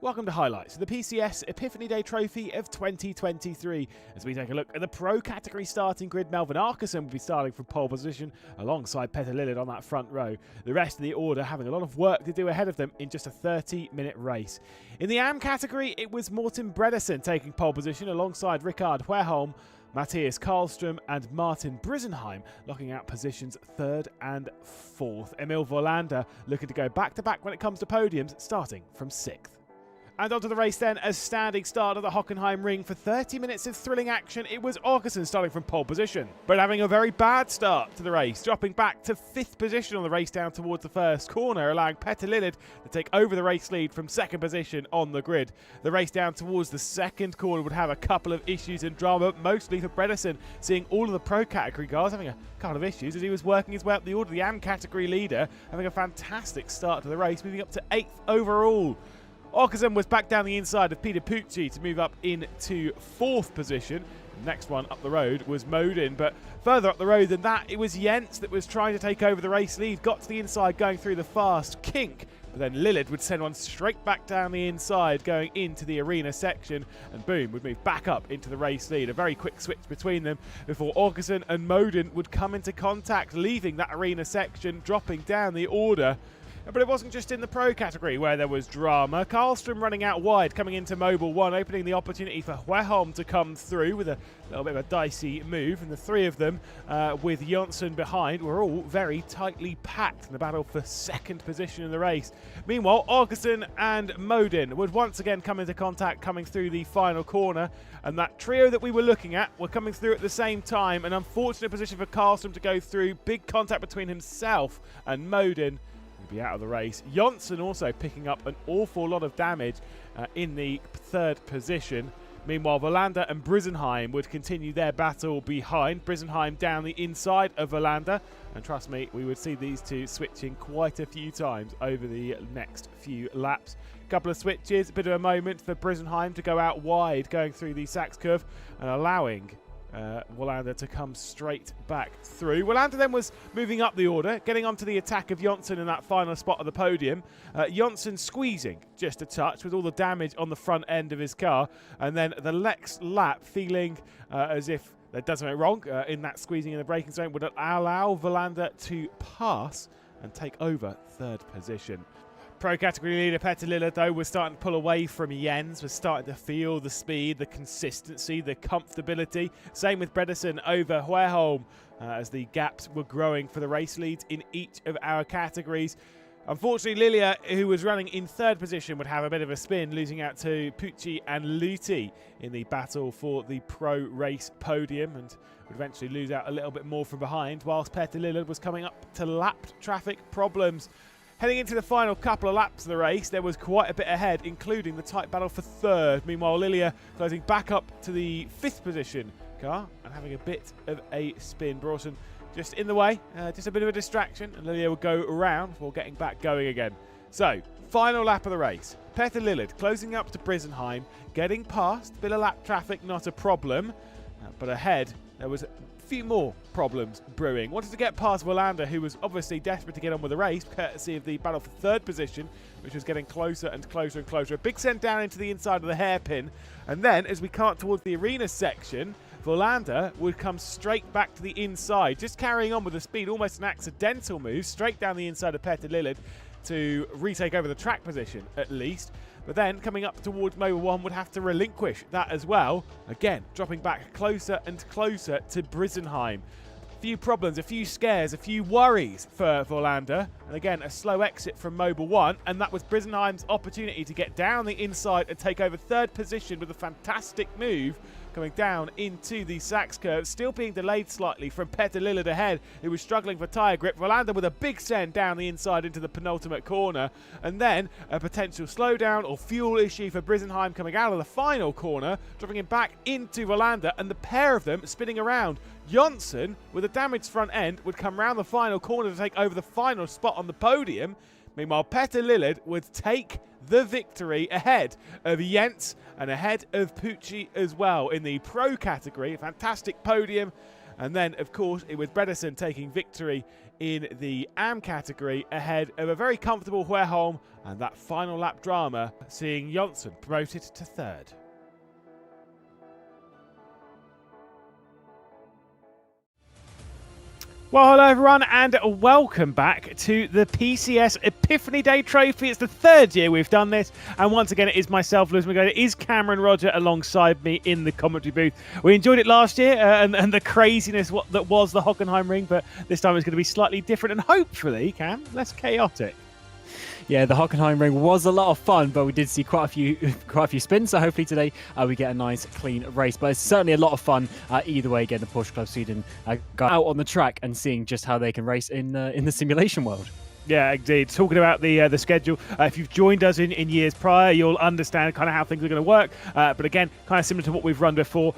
Welcome to highlights of the PCS Epiphany Day Trophy of 2023. As we take a look at the Pro category starting grid, Melvin Arkeson will be starting from pole position alongside Petter Lillard on that front row. The rest of the order having a lot of work to do ahead of them in just a 30-minute race. In the AM category, it was Morten Bredesen taking pole position alongside Rickard Huerholm, Matthias Karlström and Martin Brisenheim locking out positions 3rd and 4th. Emil Volander looking to go back-to-back when it comes to podiums, starting from 6th. And onto the race then, a standing start at the Hockenheim Ring for 30 minutes of thrilling action. It was Arkeson starting from pole position, but having a very bad start to the race, dropping back to 5th position on the race down towards the first corner, allowing Petter Lillard to take over the race lead from 2nd position on the grid. The race down towards the 2nd corner would have a couple of issues and drama, mostly for Bredesen, seeing all of the Pro category guys having a couple of issues as he was working his way up the order. The AM category leader having a fantastic start to the race, moving up to 8th overall. Arkeson was back down the inside of Peter Pucci to move up into 4th position. The next one up the road was Modin, but further up the road than that, it was Jens that was trying to take over the race lead. Got to the inside, going through the fast kink, but then Lillard would send one straight back down the inside, going into the arena section, and boom, would move back up into the race lead. A very quick switch between them before Arkeson and Modin would come into contact, leaving that arena section, dropping down the order. But it wasn't just in the Pro category where there was drama. Karlström running out wide, coming into Mobile 1, opening the opportunity for Huerholm to come through with a little bit of a dicey move. And the three of them, with Jonsson behind, were all very tightly packed in the battle for 2nd position in the race. Meanwhile, Arkeson and Modin would once again come into contact, coming through the final corner. And that trio that we were looking at were coming through at the same time. An unfortunate position for Karlström to go through. Big contact between himself and Modin. Be out of the race. Jonsson also picking up an awful lot of damage in the 3rd position. Meanwhile, Volander and Brisenheim would continue their battle behind. Brisenheim down the inside of Volander. And trust me, we would see these two switching quite a few times over the next few laps. Couple of switches, a bit of a moment for Brisenheim to go out wide, going through the Sachs curve and allowing Volander to come straight back through. Volander then was moving up the order, getting onto the attack of Jonsson in that final spot of the podium. Jonsson squeezing just a touch with all the damage on the front end of his car. And then the next lap feeling as if that does something wrong in that squeezing in the braking zone would allow Volander to pass and take over 3rd position. Pro category leader Petter Lillard, though, was starting to pull away from Jens, was starting to feel the speed, the consistency, the comfortability. Same with Bredesen over Huerholm as the gaps were growing for the race leads in each of our categories. Unfortunately, Lilia, who was running in 3rd position, would have a bit of a spin, losing out to Pucci and Luti in the battle for the Pro race podium, and would eventually lose out a little bit more from behind, whilst Petter Lillard was coming up to lapped traffic problems. Heading into the final couple of laps of the race, there was quite a bit ahead, including the tight battle for 3rd. Meanwhile, Lilia closing back up to the 5th position car and having a bit of a spin. Broughton just in the way, just a bit of a distraction, and Lilia would go around before getting back going again. So, final lap of the race. Petter Lillard closing up to Brisenheim, getting past, bit of lap traffic, not a problem, but ahead there was few more problems brewing. Wanted to get past Volander, who was obviously desperate to get on with the race, courtesy of the battle for 3rd position, which was getting closer and closer and closer. A big send down into the inside of the hairpin, and then as we cart towards the arena section, Volander would come straight back to the inside, just carrying on with the speed, almost an accidental move, straight down the inside of Petter Lillard to retake over the track position, at least. But then, coming up towards Mobile 1, would have to relinquish that as well. Again, dropping back closer and closer to Brisenheim. A few problems, a few scares, a few worries for Volander. And again, a slow exit from Mobile 1. And that was Brisenheim's opportunity to get down the inside and take over 3rd position with a fantastic move, coming down into the Sachs curve, still being delayed slightly from Petter Lillard ahead, who was struggling for tyre grip. Volander with a big send down the inside into the penultimate corner, and then a potential slowdown or fuel issue for Brisenheim coming out of the final corner, dropping him back into Volander, and the pair of them spinning around. Jonsson, with a damaged front end, would come round the final corner to take over the final spot on the podium. Meanwhile, Petter Lillard would take the victory ahead of Jens and ahead of Pucci as well in the Pro category. A fantastic podium And then, of course, it was Bredesen taking victory in the AM category ahead of a very comfortable Huerholm, and that final lap drama seeing Jonsson promoted to third. Well, hello everyone, and welcome back to the PCS Epiphany Day Trophy. It's the third year we've done this, and once again it is myself, Lewis McGlade. It is Cameron Rodger alongside me in the commentary booth. We enjoyed it last year, and the craziness that was the Hockenheim ring, but this time it's going to be slightly different, and hopefully, Cam, less chaotic. Yeah, the Hockenheim ring was a lot of fun, but we did see quite a few spins. So hopefully today we get a nice, clean race. But it's certainly a lot of fun either way. Getting the Porsche Club Sweden go out on the track and seeing just how they can race in the simulation world. Yeah, indeed. Talking about the schedule, if you've joined us in years prior, you'll understand kind of how things are going to work. But again, kind of similar to what we've run before.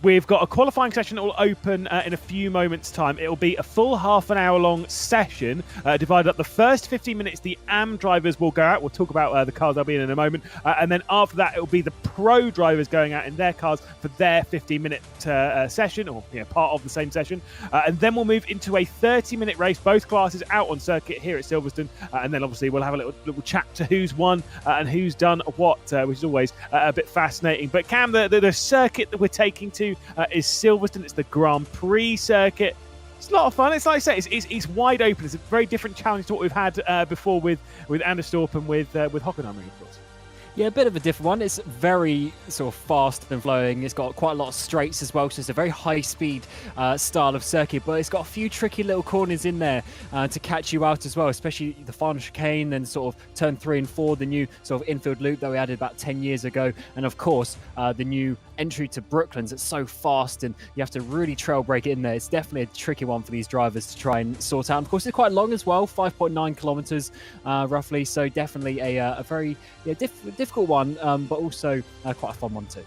We've got a qualifying session that will open in a few moments' time. It will be a full half an hour long session, divided up. The first 15 minutes, the AM drivers will go out. We'll talk about the cars they'll be in a moment. And then after that, it will be the pro drivers going out in their cars for their 15-minute session, or part of the same session. And then we'll move into a 30-minute race, both classes out on circuit here at Silverstone. And then obviously we'll have a little chat to who's won and who's done what, which is always a bit fascinating. But Cam, the circuit that we're taking to is Silverstone. It's the Grand Prix circuit. It's a lot of fun. It's like I say, it's wide open. It's a very different challenge to what we've had before with Anderstorp and with Hockenheim, of course. Yeah, a bit of a different one. It's very sort of fast and flowing. It's got quite a lot of straights as well, so it's a very high-speed style of circuit, but it's got a few tricky little corners in there to catch you out as well, especially the final chicane, then sort of turn 3 and 4, the new sort of infield loop that we added about 10 years ago, and of course, the new entry to Brooklands. It's so fast, and you have to really trail break it in there. It's definitely a tricky one for these drivers to try and sort out. And of course, it's quite long as well, 5.9 kilometers roughly, so definitely a very difficult one, but also quite a fun one too.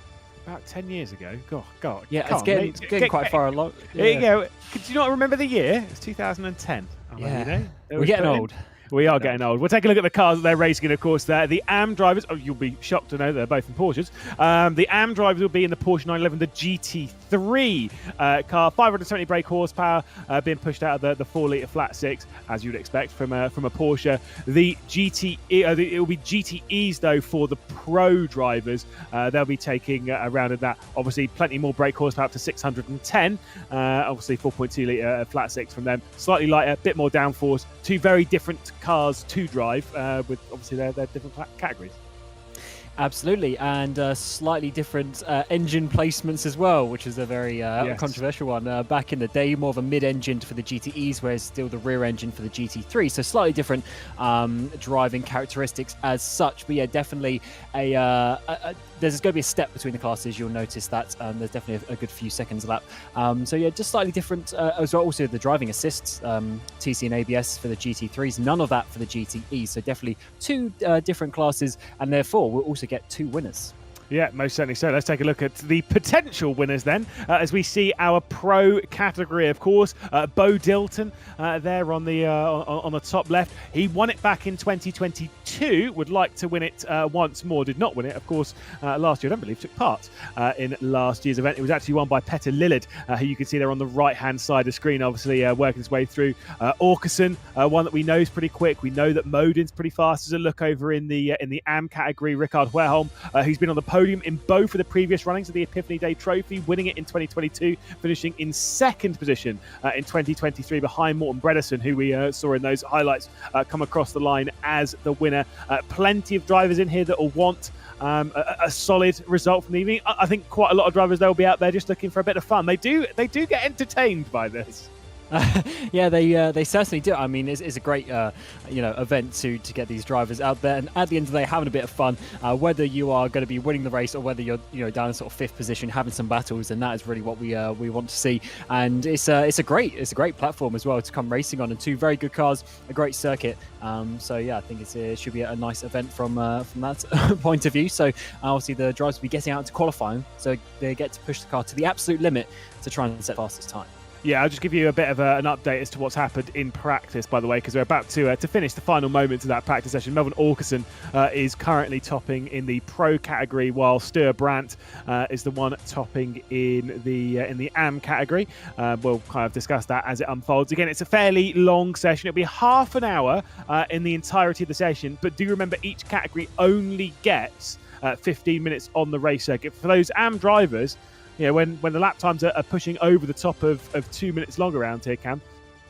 About 10 years ago. God. Yeah, it's getting quite far along. Yeah. There you go. Could you not remember the year? It's 2010. Yeah. We're getting old. We are getting old. We'll take a look at the cars that they're racing in, of course. There, the AM drivers. Oh, you'll be shocked to know they're both in Porsches. The AM drivers will be in the Porsche 911, the GT3 car, 570 brake horsepower, being pushed out of the 4-litre flat six, as you'd expect from a Porsche. The GT, it will be GTEs though for the pro drivers. They'll be taking around in that. Obviously, plenty more brake horsepower up to 610. Obviously, 4.2-litre flat six from them. Slightly lighter, bit more downforce. Two very different cars to drive with obviously their different categories. Absolutely, and slightly different engine placements as well, which is a very controversial one. Back in the day, more of a mid-engine for the GTEs, whereas still the rear engine for the GT3. So slightly different driving characteristics as such. But yeah, definitely there's going to be a step between the classes. You'll notice that there's definitely a good few seconds lap. So yeah, just slightly different as well. Also the driving assists, TC and ABS for the GT3s, none of that for the GTE. So definitely two different classes, and therefore we'll also get two winners. Yeah, most certainly so. Let's take a look at the potential winners then, as we see our pro category, of course. Bo Dilton there on the top left. He won it back in 2022. Would like to win it once more. Did not win it, of course, last year. I don't believe took part in last year's event. It was actually won by Petter Lillard, who you can see there on the right-hand side of the screen, obviously working his way through. Orkerson, one that we know is pretty quick. We know that Modin's pretty fast. As a look over in the AM category, Rickard Huerholm, who's been on the podium in both of the previous runnings of the Epiphany Day Trophy, winning it in 2022, finishing in second position in 2023 behind Morten Bredesen, who we saw in those highlights come across the line as the winner. Plenty of drivers in here that will want a solid result from the evening. I think quite a lot of drivers, they'll be out there just looking for a bit of fun. They do get entertained by this. Yeah, they certainly do. I mean, it's a great event to get these drivers out there, and at the end of the day, having a bit of fun. Whether you are going to be winning the race or whether you're down in sort of fifth position, having some battles, and that is really what we want to see. And it's a great platform as well to come racing on, and two very good cars, a great circuit. So yeah, I think it should be a nice event from that point of view. So obviously the drivers will be getting out to qualifying, so they get to push the car to the absolute limit to try and set fastest time. Yeah, I'll just give you a bit of an update as to what's happened in practice, by the way, because we're about to finish the final moments of that practice session. Melvin Orkerson is currently topping in the pro category, while Stuart Brandt is the one topping in the AM category. We'll kind of discuss that as it unfolds. Again, it's a fairly long session. It'll be half an hour in the entirety of the session, but do remember each category only gets 15 minutes on the race circuit. For those AM drivers, you know, when the lap times are pushing over the top of 2 minutes long around here, Cam,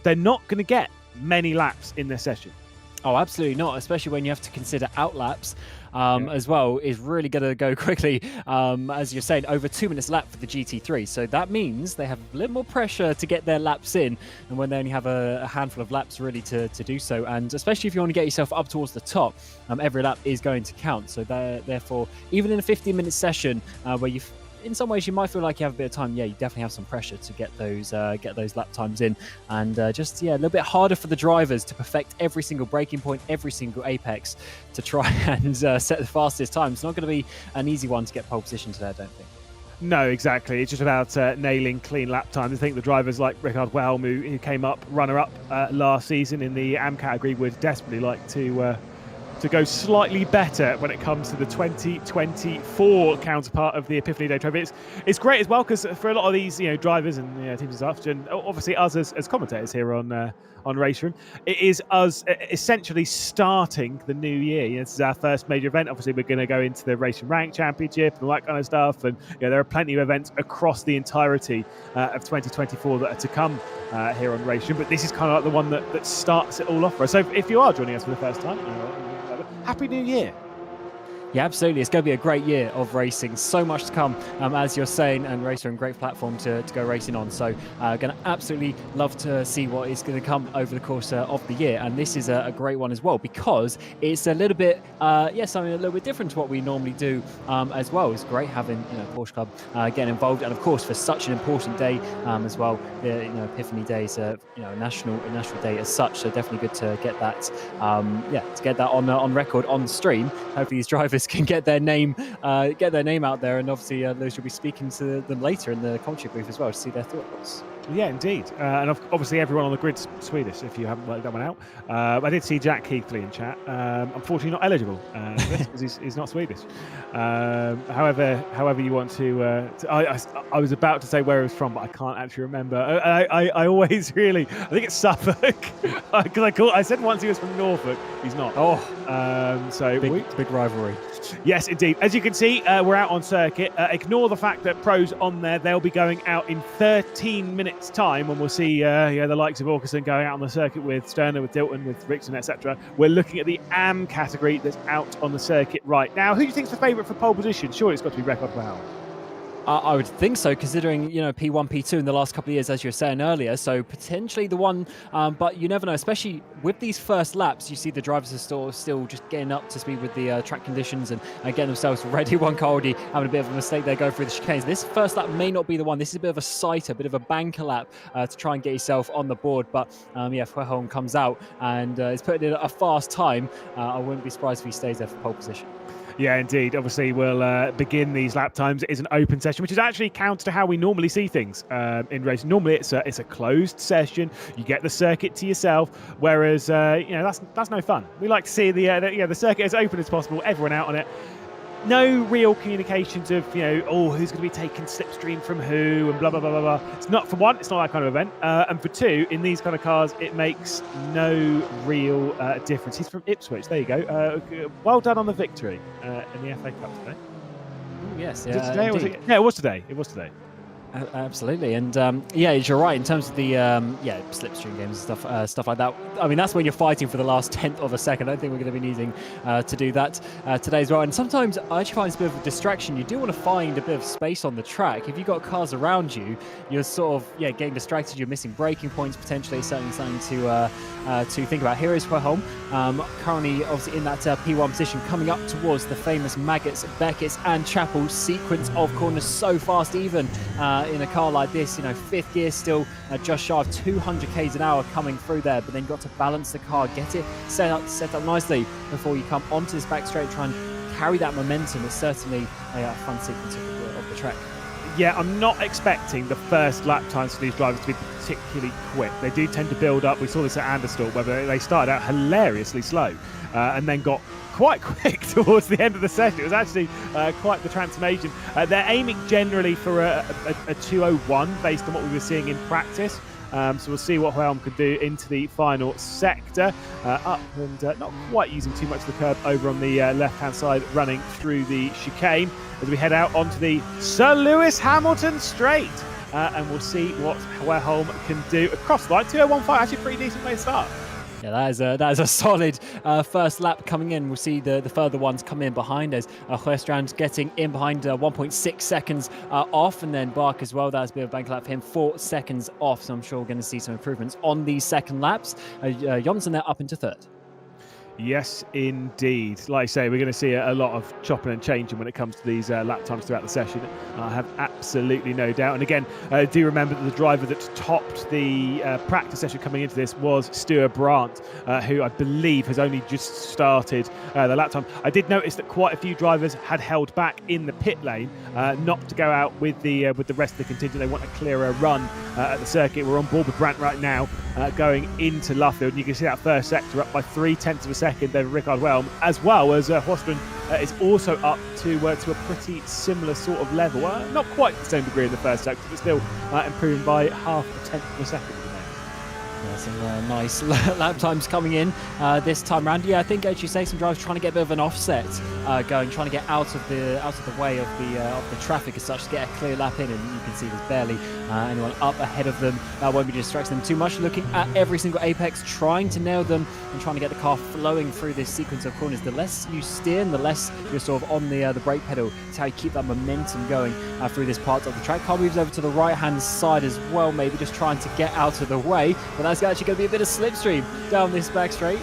they're not going to get many laps in their session. Oh, absolutely not, especially when you have to consider out laps as well, is really going to go quickly, as you're saying, over 2 minutes lap for the GT3. So that means they have a little more pressure to get their laps in, and when they only have a handful of laps really to do so, and especially if you want to get yourself up towards the top, every lap is going to count. So therefore, even in a 15-minute session where in some ways you might feel like you have a bit of time, yeah, you definitely have some pressure to get those lap times in, and a little bit harder for the drivers to perfect every single braking point, every single apex to try and set the fastest time. It's not going to be an easy one to get pole position today, I don't think. No, exactly. It's just about nailing clean lap times. I think the drivers like Richard Welm, who came up runner-up last season in the AM category, would desperately like to go slightly better when it comes to the 2024 counterpart of the Epiphany Day Trophy. It's great as well, because for a lot of these drivers and teams and stuff, and obviously us as commentators here on RaceRoom, it is us essentially starting the new year. This is our first major event. Obviously, we're going to go into the RaceRoom Rank Championship and all that kind of stuff, and there are plenty of events across the entirety of 2024 that are to come here on RaceRoom. But this is kind of like the one that starts it all off for us. So if you are joining us for the first time, Happy New Year. Yeah, absolutely. It's going to be a great year of racing. So much to come, as you're saying, and RaceRoom, great platform to go racing on. So going to absolutely love to see what is going to come over the course of the year. And this is a great one as well, because it's a little bit, something a little bit different to what we normally do as well. It's great having Porsche Club getting involved. And of course, for such an important day as well, the Epiphany Day is a national day as such. So definitely good to get that, to get that on record, on stream. Hopefully these drivers can get their name out there, and obviously those will be speaking to them later in the commentary booth as well to see their thoughts. Yeah, indeed. And obviously everyone on the grid's Swedish, if you haven't worked that one out. I did see Jack Keithley in chat. Unfortunately not eligible because he's not Swedish. However you want to... I was about to say where he was from, but I can't actually remember. I always really... I think it's Suffolk. Because I said once he was from Norfolk. He's not. So big rivalry. Yes, indeed. As you can see, we're out on circuit. Ignore the fact that Pro's on there. They'll be going out in 13 minutes' time, when we'll see the likes of Orkerson going out on the circuit with Sterner, with Dilton, with Rickson, etc. We're looking at the AM category that's out on the circuit right now. Who do you think's the favourite for pole position? Sure, it's got to be Record Wow. I would think so, considering P1, P2 in the last couple of years, as you were saying earlier. So potentially the one, but you never know. Especially with these first laps, you see the drivers are still just getting up to speed with the track conditions and getting themselves ready. One car already having a bit of a mistake there, going through the chicanes. This first lap may not be the one. This is a bit of a sighter, a bit of a banker lap to try and get yourself on the board. But Fueholm comes out and is putting in a fast time. I wouldn't be surprised if he stays there for pole position. Yeah, indeed. Obviously, we'll begin these lap times. It is an open session, which is actually counter to how we normally see things in racing. Normally, it's a closed session. You get the circuit to yourself, whereas that's no fun. We like to see the circuit as open as possible, everyone out on it. No real communications of who's going to be taking slipstream from who and blah blah blah blah blah. It's not, for one, it's not that kind of event, and for two, in these kind of cars, it makes no real difference. He's from Ipswich. There you go. Well done on the victory in the FA Cup today. Yes, was it today, or was it? Yeah, it was today. It was today. Absolutely, and you're right in terms of the slipstream games and stuff like that. I mean, that's when you're fighting for the last tenth of a second. I don't think we're going to be needing to do that today as well. And sometimes I actually find it's a bit of a distraction. You do want to find a bit of space on the track. If you've got cars around you, you're sort of getting distracted. You're missing braking points potentially. Certainly something to think about. Here is Fueholm, currently obviously in that P1 position, coming up towards the famous Maggots, Beckett's and Chapel sequence of corners. So fast, even in a car like this, fifth gear, still just shy of 200 k's an hour coming through there, but then you've got to balance the car, get it set up nicely before you come onto this back straight, try and carry that momentum. It's certainly a fun sequence of the track. Yeah, I'm not expecting the first lap times for these drivers to be particularly quick. They do tend to build up. We saw this at Anderstorp, where they started out hilariously slow and then got quite quick towards the end of the session. It was actually quite the transformation. They're aiming generally for a 2:01 based on what we were seeing in practice. So we'll see what Helm can do into the final sector. Up and not quite using too much of the curb over on the left-hand side, running through the chicane as we head out onto the Sir Lewis Hamilton straight. And we'll see what Helm can do across the line. 2:01.5, actually a pretty decent way to start. Yeah, that is a solid first lap coming in. We'll see the further ones come in behind as Huestrand getting in behind 1.6 seconds off, and then Bach as well. That's a bit of a bank lap for him, 4 seconds off. So I'm sure we're going to see some improvements on these second laps. Jonsson there up into third. Yes, indeed. Like I say, we're going to see a lot of chopping and changing when it comes to these lap times throughout the session. I have absolutely no doubt. And again, do remember that the driver that topped the practice session coming into this was Stuart Brandt, who I believe has only just started the lap time. I did notice that quite a few drivers had held back in the pit lane, not to go out with the rest of the contingent. They want a clearer run at the circuit. We're on board with Brandt right now, going into Luffield. And you can see that first sector up by 0.3 of a second. Then Rickard Whelm, as well as Hostrand, is also up to a pretty similar sort of level. Not quite the same degree in the first sector, but still improving by 0.5 of a second. Yeah, some nice lap times coming in this time round. Yeah, I think, as you say, some drivers trying to get a bit of an offset going, trying to get out of the way of the traffic as such, to get a clear lap in, and you can see there's barely anyone up ahead of them. That won't be distracting them too much. Looking at every single apex, trying to nail them and trying to get the car flowing through this sequence of corners. The less you steer and the less you're sort of on the brake pedal, it's how you keep that momentum going through this part of the track. Car moves over to the right-hand side as well, maybe just trying to get out of the way, but that's actually going to be a bit of slipstream down this back straight.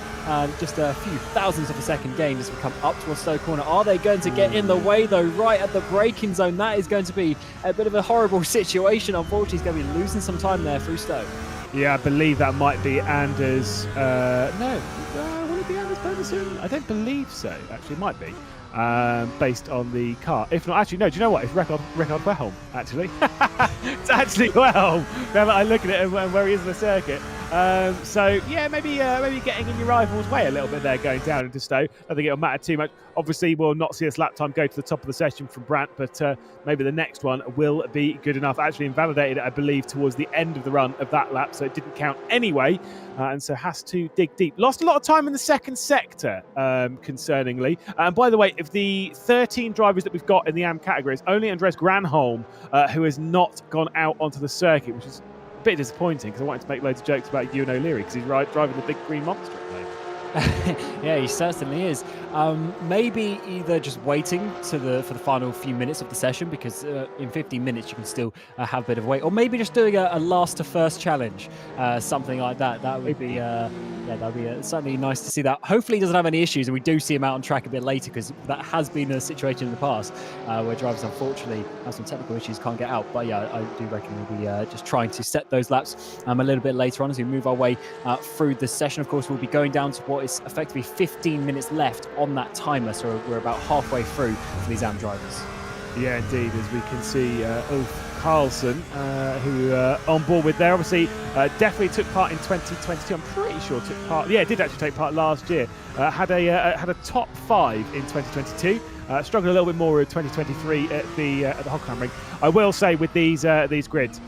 Just a few thousandths of a second gain as we come up to a slow corner. Are they going to get in the way though, right at the braking zone? That is going to be a bit of a horrible situation. Unfortunately, he's going to be losing some time there through Stowe. Yeah, I believe that might be Anders. No, will it be Anders Pedersen? I don't believe so. Actually, it might be. Based on the car. If not, actually, no, do you know what? It's Rickard Whelm, actually. It's actually Whelm, now that I look at it and where he is in the circuit. So, yeah, maybe getting in your rival's way a little bit there, going down into Stowe. I think it'll matter too much. Obviously, we'll not see this lap time go to the top of the session from Brandt, but maybe the next one will be good enough. Actually invalidated it, I believe, towards the end of the run of that lap, so it didn't count anyway, and so has to dig deep. Lost a lot of time in the second sector, concerningly. And by the way, of the 13 drivers that we've got in the AM categories, only Andreas Granholm, who has not gone out onto the circuit, which is a bit disappointing because I wanted to make loads of jokes about Ewan O'Leary because he's driving the big green monster at the moment. Yeah, he certainly is. Maybe either just waiting for the final few minutes of the session, because in 15 minutes you can still have a bit of wait, or maybe just doing a last to first challenge, something like that. That would be that'd be certainly nice to see that. Hopefully he doesn't have any issues and we do see him out on track a bit later, because that has been a situation in the past where drivers unfortunately have some technical issues, can't get out. But yeah, I do reckon we'll be just trying to set those laps a little bit later on as we move our way through the session. Of course, we'll be going down to what is effectively 15 minutes left on that timer, so we're about halfway through for these AM drivers. Yeah, indeed, as we can see Ulf Carlson, who on board with there, obviously definitely took part in 2022. I'm pretty sure took part, did actually take part last year. Had a top 5 in 2022. Struggled a little bit more in 2023 at the Hockenheim ring. I will say with these grids,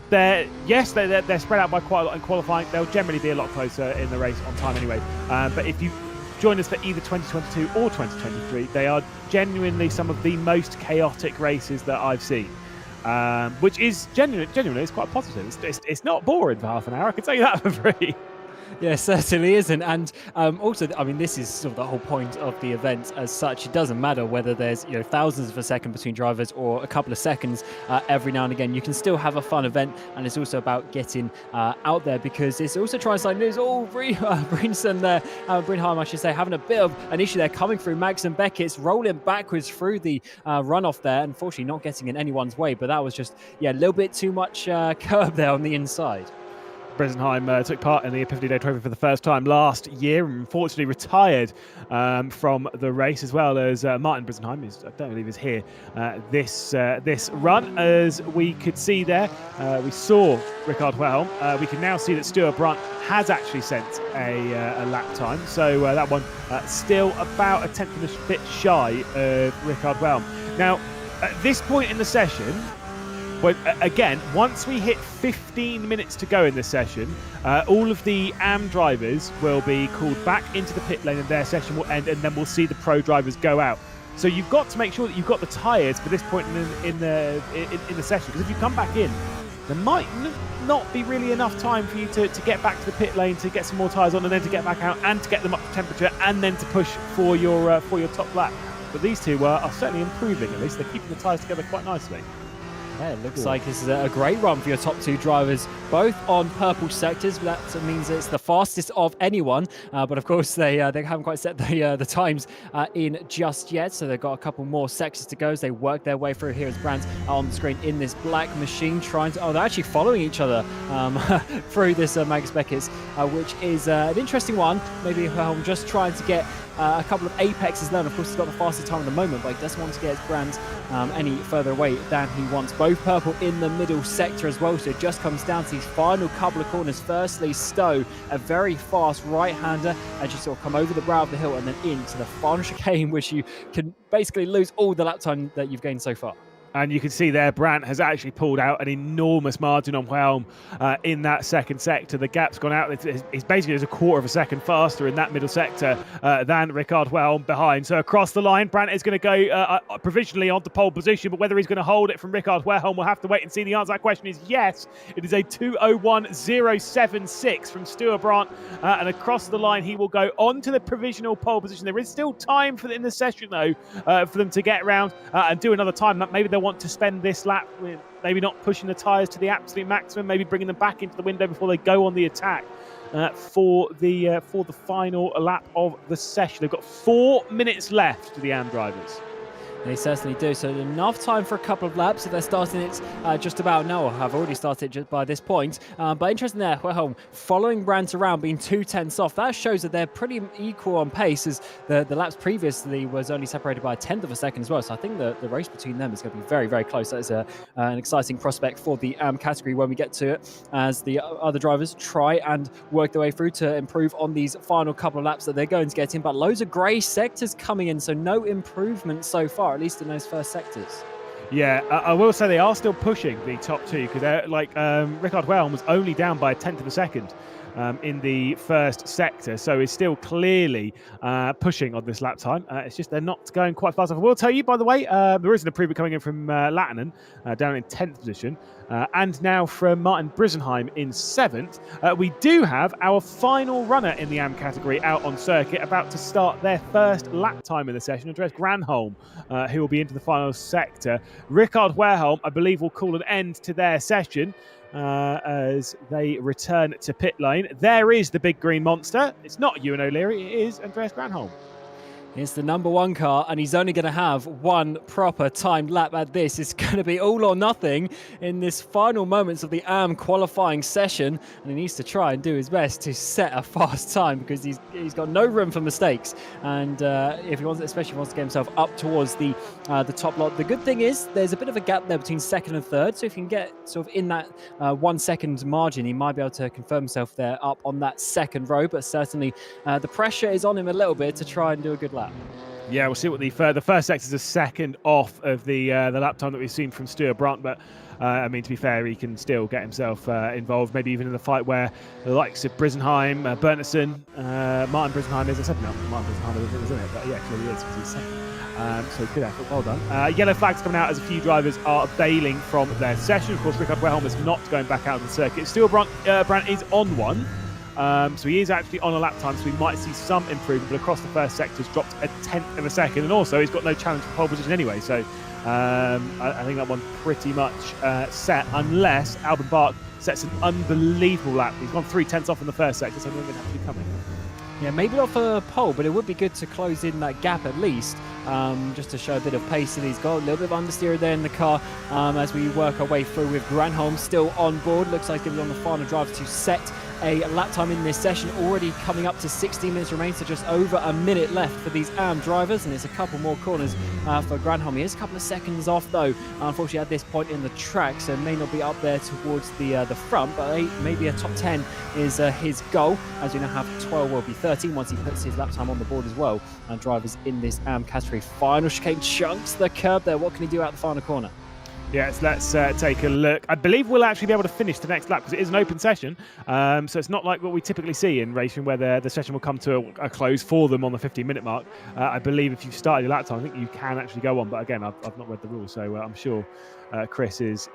they're spread out by quite a lot in qualifying. They'll generally be a lot closer in the race on time anyway. But if you join us for either 2022 or 2023, they are genuinely some of the most chaotic races that I've seen, which is genuinely it's quite positive. It's not boring for half an hour, I can tell you that for free. Yeah, certainly isn't. And also, I mean, this is sort of the whole point of the event as such. It doesn't matter whether there's thousands of a second between drivers or a couple of seconds every now and again. You can still have a fun event, and it's also about getting out there, because it's also trying to sign news. Oh, Brinson there, Brinheim, I should say, having a bit of an issue there coming through. Max and Beckett's rolling backwards through the runoff there, unfortunately not getting in anyone's way, but that was just a little bit too much curb there on the inside. Bresenheim took part in the Epiphany Day Trophy for the first time last year and unfortunately retired from the race, as well as Martin Bresenheim, who I don't believe is here this run. As we could see there, we saw Rickard Wellholm. We can now see that Stuart Brunt has actually sent a lap time, so that one still about a tenth of a bit shy of Rickard Wellholm. Now, at this point in the session, but again, once we hit 15 minutes to go in this session, all of the AM drivers will be called back into the pit lane and their session will end, and then we'll see the pro drivers go out. So you've got to make sure that you've got the tyres for this point in the session, because if you come back in, there might not be really enough time for you to get back to the pit lane, to get some more tyres on, and then to get back out and to get them up to temperature, and then to push for your top lap. But these two are certainly improving. At least they're keeping the tyres together quite nicely. Yeah, it looks like this is a great run for your top two drivers, both on purple sectors. That means it's the fastest of anyone, but of course they haven't quite set the times in just yet, so they've got a couple more sectors to go as they work their way through. Here as Brands on the screen in this black machine trying to... Oh, they're actually following each other through this Magnus Beckett's, which is an interesting one. Maybe just trying to get a couple of apexes there. And of course, he's got the fastest time at the moment, but he doesn't want to get his brands any further away than he wants. Both purple in the middle sector as well, so it just comes down to these final couple of corners. Firstly, Stowe, a very fast right-hander, as you sort of come over the brow of the hill and then into the final chicane, which you can basically lose all the lap time that you've gained so far. And you can see there, Brandt has actually pulled out an enormous margin on Wellholm in that second sector. The gap's gone out. It's basically a quarter of a second faster in that middle sector than Rickard Wellholm behind. So across the line, Brandt is going to go provisionally onto pole position, but whether he's going to hold it from Rickard Wellholm, we'll have to wait and see. The answer to that question is yes. It is a 2:01.076 from Stuart Brandt, and across the line, he will go onto the provisional pole position. There is still time in the session, though, for them to get around and do another time. Maybe they'll want to spend this lap with maybe not pushing the tyres to the absolute maximum, maybe bringing them back into the window before they go on the attack for the final lap of the session. They've got 4 minutes left to the AM drivers. They certainly do. So enough time for a couple of laps if they're starting it just about now, or have already started just by this point. But interesting there, Wellholm following Brandt around, being 2/10 off. That shows that they're pretty equal on pace, as the laps previously was only separated by a tenth of a second as well. So I think the race between them is going to be very, very close. That is an exciting prospect for the category when we get to it, as the other drivers try and work their way through to improve on these final couple of laps that they're going to get in. But loads of grey sectors coming in, so no improvement so far, at least in those first sectors. Yeah, I will say they are still pushing the top two, because Rickard Wellholm was only down by a tenth of a second in the first sector, so is still clearly pushing on this lap time. It's just they're not going quite fast enough. I will tell you, by the way, there is an improvement coming in from Lattinen down in 10th position, and now from Martin Bresenheim in 7th. We do have our final runner in the AM category out on circuit, about to start their first lap time in the session, Andreas Granholm, who will be into the final sector. Rickard Wellholm, I believe, will call an end to their session as they return to pit lane. There is the big green monster. It's not Ewan O'Leary, it is Andreas Granholm. It's the number one car, and he's only going to have one proper timed lap at this. It's going to be all or nothing in this final moments of the AM qualifying session, and he needs to try and do his best to set a fast time, because he's got no room for mistakes. And if he wants, especially if he wants to get himself up towards the top lot. The good thing is there's a bit of a gap there between second and third, so if he can get sort of in that 1 second margin, he might be able to confirm himself there up on that second row. But certainly the pressure is on him a little bit to try and do a good lap. Yeah, we'll see what the first sector is a second off of the lap time that we've seen from Stuart Brandt, but I mean, to be fair, he can still get himself involved, maybe even in the fight where the likes of Bresenheim, Berntsen, Martin Bresenheim is a second. No, Martin Bresenheim isn't it? But yeah, clearly is, because he's second. So good effort, well done. Yellow flags coming out as a few drivers are bailing from their session. Of course, Rickard Wellholm is not going back out of the circuit. Still, Brandt is on one. So he is actually on a lap time, so we might see some improvement, but across the first sector has dropped a tenth of a second, and also he's got no challenge for pole position anyway, so I think that one's pretty much set, unless Alban Bark sets an unbelievable lap. He's gone 3/10 off in the first sector, so I don't think that's coming. Yeah, maybe not for pole, but it would be good to close in that gap at least, just to show a bit of pace. And he's got a little bit of understeer there in the car as we work our way through with Granholm still on board. Looks like he's going to be on the final drive to set a lap time in this session, already coming up to 16 minutes remain, so just over a minute left for these AM drivers, and it's a couple more corners for Granholm. He is a couple of seconds off though, unfortunately at this point in the track, so may not be up there towards the front, but maybe a top 10 is his goal, as we now have 12, will be 13 once he puts his lap time on the board as well. And drivers in this AM category. Final chicane chunks the curb there. What can he do out the final corner? Yes, let's take a look. I believe we'll actually be able to finish the next lap because it is an open session. So it's not like what we typically see in racing where the session will come to a close for them on the 15-minute mark. I believe if you've started your lap time, I think you can actually go on. But again, I've not read the rules, so I'm sure Chris is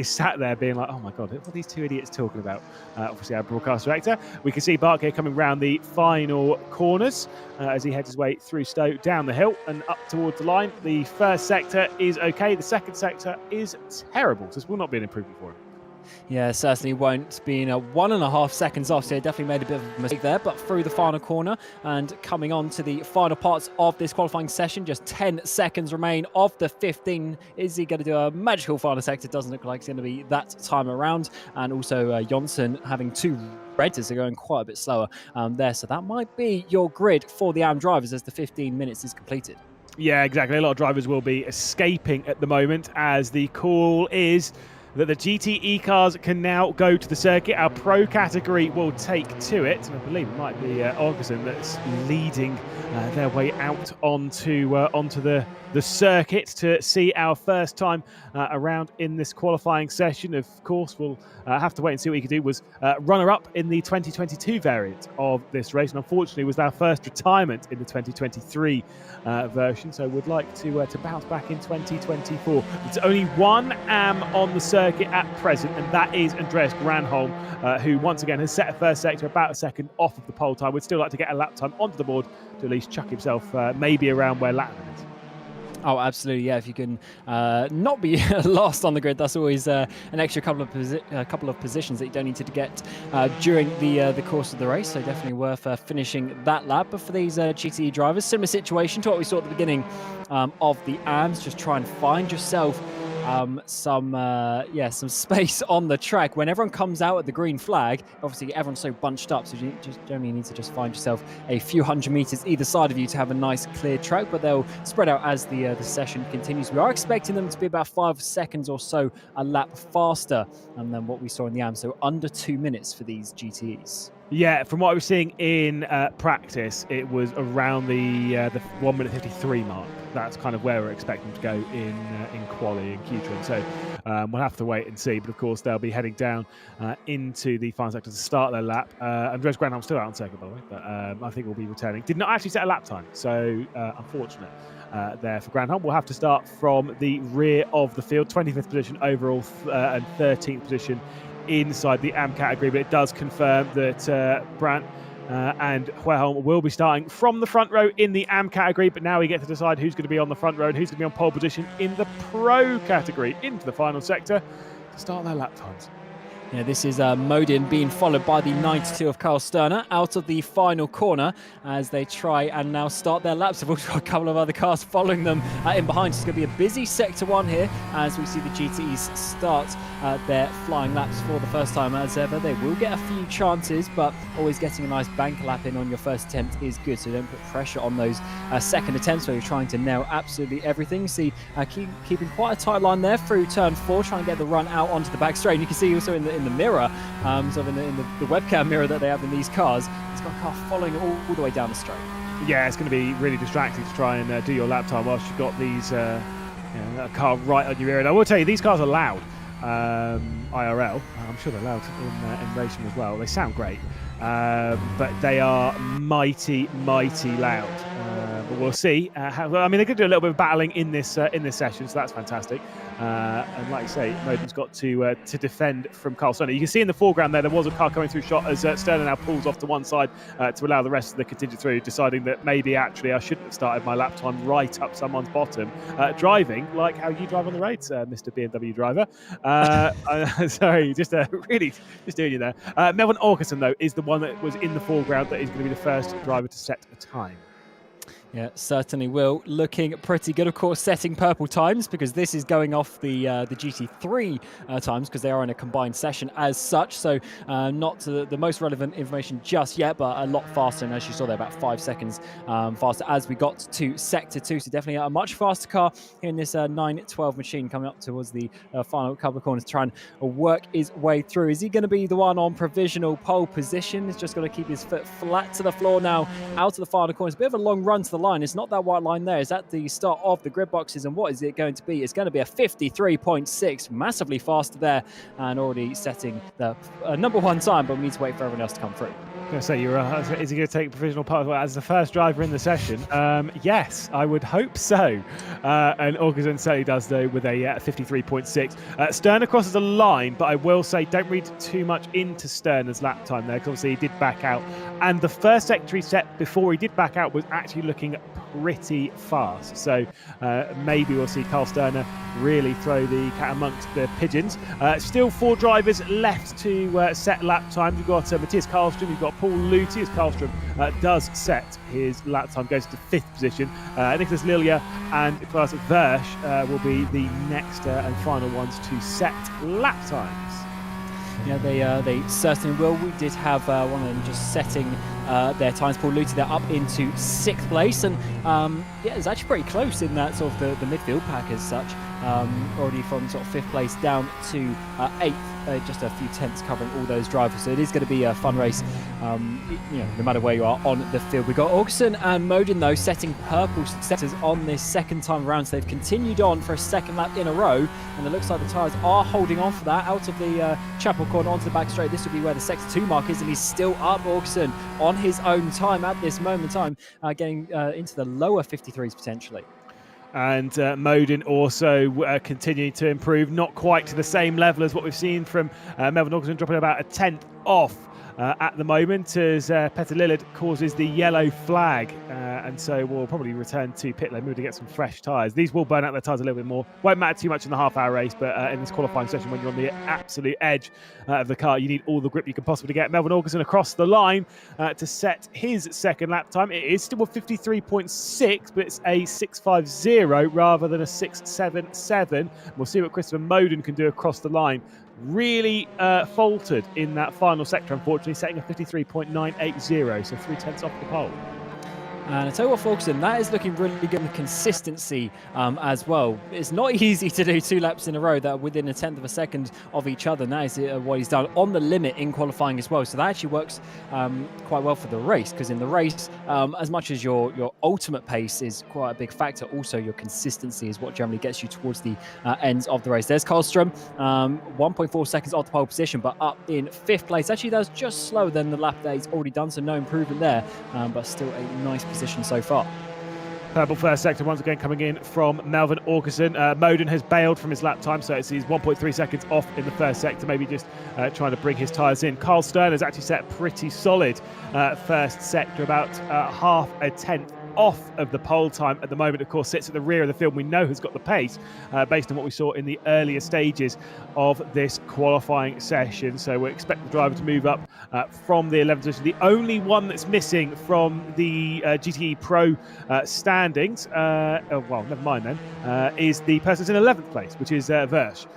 sat there being like, oh my God, what are these two idiots talking about? Obviously, our broadcast director. We can see Bart here coming round the final corners as he heads his way through Stowe, down the hill and up towards the line. The first sector is okay. The second sector is terrible. So this will not be an improvement for him. Yeah, certainly won't. Being 1.5 seconds off, so he definitely made a bit of a mistake there. But through the final corner and coming on to the final parts of this qualifying session, just 10 seconds remain of the 15. Is he going to do a magical final sector? Doesn't look like it's going to be that time around. And also Jonsson having 2 reds, so going quite a bit slower there. So that might be your grid for the AM drivers as the 15 minutes is completed. Yeah, exactly. A lot of drivers will be escaping at the moment as the call is that the GTE cars can now go to the circuit. Our pro category will take to it, and I believe it might be Augustin that's leading their way out onto the circuit to see our first time around in this qualifying session. Of course, we'll have to wait and see what he could do. Was runner-up in the 2022 variant of this race, and unfortunately was our first retirement in the 2023 version. So would like to bounce back in 2024. There's only one AM on the circuit at present, and that is Andreas Granholm, who once again has set a first sector about a second off of the pole time. Would still like to get a lap time onto the board to at least chuck himself maybe around where Latman is. Oh, absolutely, yeah. If you can not be lost on the grid, that's always an extra couple of positions that you don't need to get during the course of the race. So definitely worth finishing that lap. But for these GTE drivers, similar situation to what we saw at the beginning of the AMs. Just try and find yourself some space on the track. When everyone comes out at the green flag, obviously everyone's so bunched up, so you just generally need to just find yourself a few hundred meters either side of you to have a nice clear track, but they'll spread out as the session continues. We are expecting them to be about 5 seconds or so a lap faster than what we saw in the AM, so under 2 minutes for these GTEs. Yeah, from what I was seeing in practice, it was around the 1 minute 53 mark. That's kind of where we're expecting to go in quali and Q-Trim. So we'll have to wait and see. But of course, they'll be heading down into the final sector to start their lap. Andreas Granholm's still out on circuit, by the way, but I think we'll be returning. Did not actually set a lap time, so unfortunate there for Granholm. We'll have to start from the rear of the field, 25th position overall and 13th position inside the AM category, but it does confirm that Brandt and Hueholm will be starting from the front row in the AM category, but now we get to decide who's going to be on the front row and who's going to be on pole position in the pro category into the final sector to start their lap times. Yeah, this is Modin being followed by the 92 of Carl Sterner out of the final corner as they try and now start their laps. They've also got a couple of other cars following them in behind. It's going to be a busy sector 1 here as we see the GTEs start their flying laps for the first time as ever. They will get a few chances, but always getting a nice bank lap in on your first attempt is good, so don't put pressure on those second attempts where you're trying to nail absolutely everything. See, keeping quite a tight line there through turn 4, trying to get the run out onto the back straight. And you can see also in the mirror, sort of in the webcam mirror that they have in these cars, it's got a car following all the way down the straight. Yeah, it's going to be really distracting to try and do your lap time whilst you've got these a car right on your ear. And I will tell you, these cars are loud IRL. I'm sure they're loud in racing as well. They sound great, but they are mighty loud. But we'll see. Well, I mean, they're going to do a little bit of battling in this session, so that's fantastic. And like you say, Moden's got to defend from Carl Sterner. You can see in the foreground there was a car coming through shot as Sterner now pulls off to one side to allow the rest of the contingent through, deciding that maybe actually I shouldn't have started my lap time right up someone's bottom, driving like how you drive on the roads, Mr. BMW driver. Sorry, just really just doing you there. Melvin Aukerson, though, is the one that was in the foreground that is going to be the first driver to set a time. Yeah, certainly will. Looking pretty good, of course, setting purple times, because this is going off the GT3 times, because they are in a combined session as such. So not the most relevant information just yet, but a lot faster. And as you saw there, about 5 seconds faster as we got to Sector 2. So definitely a much faster car in this 912 machine coming up towards the final couple of corners to try and work his way through. Is he going to be the one on provisional pole position? He's just got to keep his foot flat to the floor now, out to the final corner. It's a bit of a long run to the line. It's not that white line there. Is that the start of the grid boxes? And what is it going to be? It's going to be a 53.6, massively faster there, and already setting the number one time, but we need to wait for everyone else to come through. I was going to say, is he going to take provisional part as the first driver in the session? Yes, I would hope so. And Aukerson certainly does, though, with a 53.6. Sterner crosses a line, but I will say don't read too much into Sterner's lap time there, because obviously he did back out. And the first sector he set before he did back out was actually looking pretty fast. So maybe we'll see Carl Sterner really throw the cat amongst the pigeons. Still 4 drivers left to set lap times. You've got Matthias Karlström, you've got Paul Luthi as Karlström does set his lap time, goes to 5th position. Nicholas Lilja and Klaas Versch will be the next and final ones to set lap times. Yeah, they certainly will. We did have one of them just setting their times. Paul Luthi, they're up into 6th place, and yeah, it's actually pretty close in that sort of the midfield pack as such. Already from sort of 5th place down to 8th, just a few tenths covering all those drivers. So it is going to be a fun race, no matter where you are on the field. We've got Aukerson and Moden, though, setting purple sectors on this second time around. So they've continued on for a second lap in a row, and it looks like the tyres are holding on for that. Out of the Chapel corner onto the back straight, this will be where the Sector 2 mark is, and he's still up, Aukerson, on his own time at this moment in time, getting into the lower 53s potentially. And Moden also continuing to improve, not quite to the same level as what we've seen from Melvin Aukerson, dropping about a tenth off at the moment as Petter Lillard causes the yellow flag. And so we'll probably return to pit lane, maybe to get some fresh tyres. These will burn out their tyres a little bit more. Won't matter too much in the half-hour race, but in this qualifying session, when you're on the absolute edge of the car, you need all the grip you can possibly get. Melvin Aukerson across the line to set his second lap time. It is still a 53.6, but it's a 6.50 rather than a 6.77. We'll see what Christopher Moden can do across the line. Really faltered in that final sector, unfortunately, setting a 53.980, so 3 tenths off the pole. And I tell you what, Aukerson, that is looking really good in consistency as well. It's not easy to do 2 laps in a row that are within a tenth of a second of each other. And that is what he's done on the limit in qualifying as well. So that actually works quite well for the race, because in the race, as much as your ultimate pace is quite a big factor, also your consistency is what generally gets you towards the ends of the race. There's Karlström, 1.4 seconds off the pole position, but up in 5th place. Actually, that was just slower than the lap that he's already done, so no improvement there, but still a nice position so far. Purple first sector once again coming in from Melvin Aukerson. Moden has bailed from his lap time, so he's 1.3 seconds off in the first sector, maybe just trying to bring his tyres in. Carl Sterner has actually set pretty solid first sector, about half a tenth off of the pole time at the moment. Of course, sits at the rear of the field. We know has got the pace based on what we saw in the earlier stages of this qualifying session. So we expect the driver to move up from the 11th position. The only one that's missing from the GTE Pro standings, well, never mind then, is the person that's in 11th place, which is Versch.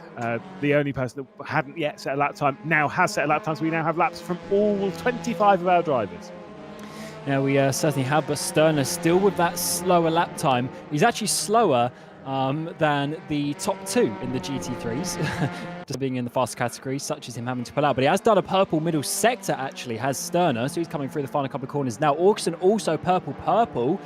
The only person that hadn't yet set a lap time now has set a lap time, so we now have laps from all 25 of our drivers. Yeah, we certainly have, but Sterner still with that slower lap time. He's actually slower than the top 2 in the GT3s, just being in the fast category, such as him having to pull out. But he has done a purple middle sector, actually, has Sterner, so he's coming through the final couple of corners now. Orkson also purple.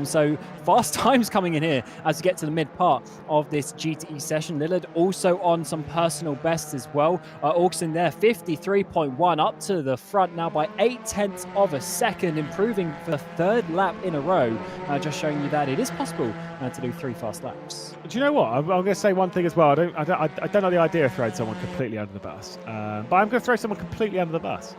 So fast times coming in here as we get to the mid part of this GTE session. Lillard also on some personal bests as well. Orkson there, 53.1, up to the front now by 0.8 of a second, improving for the third lap in a row. Just showing you that it is possible to do 3 fast laps. Do you know what? I'm going to say one thing as well. I don't like the idea of throwing someone completely under the bus, but I'm going to throw someone completely under the bus.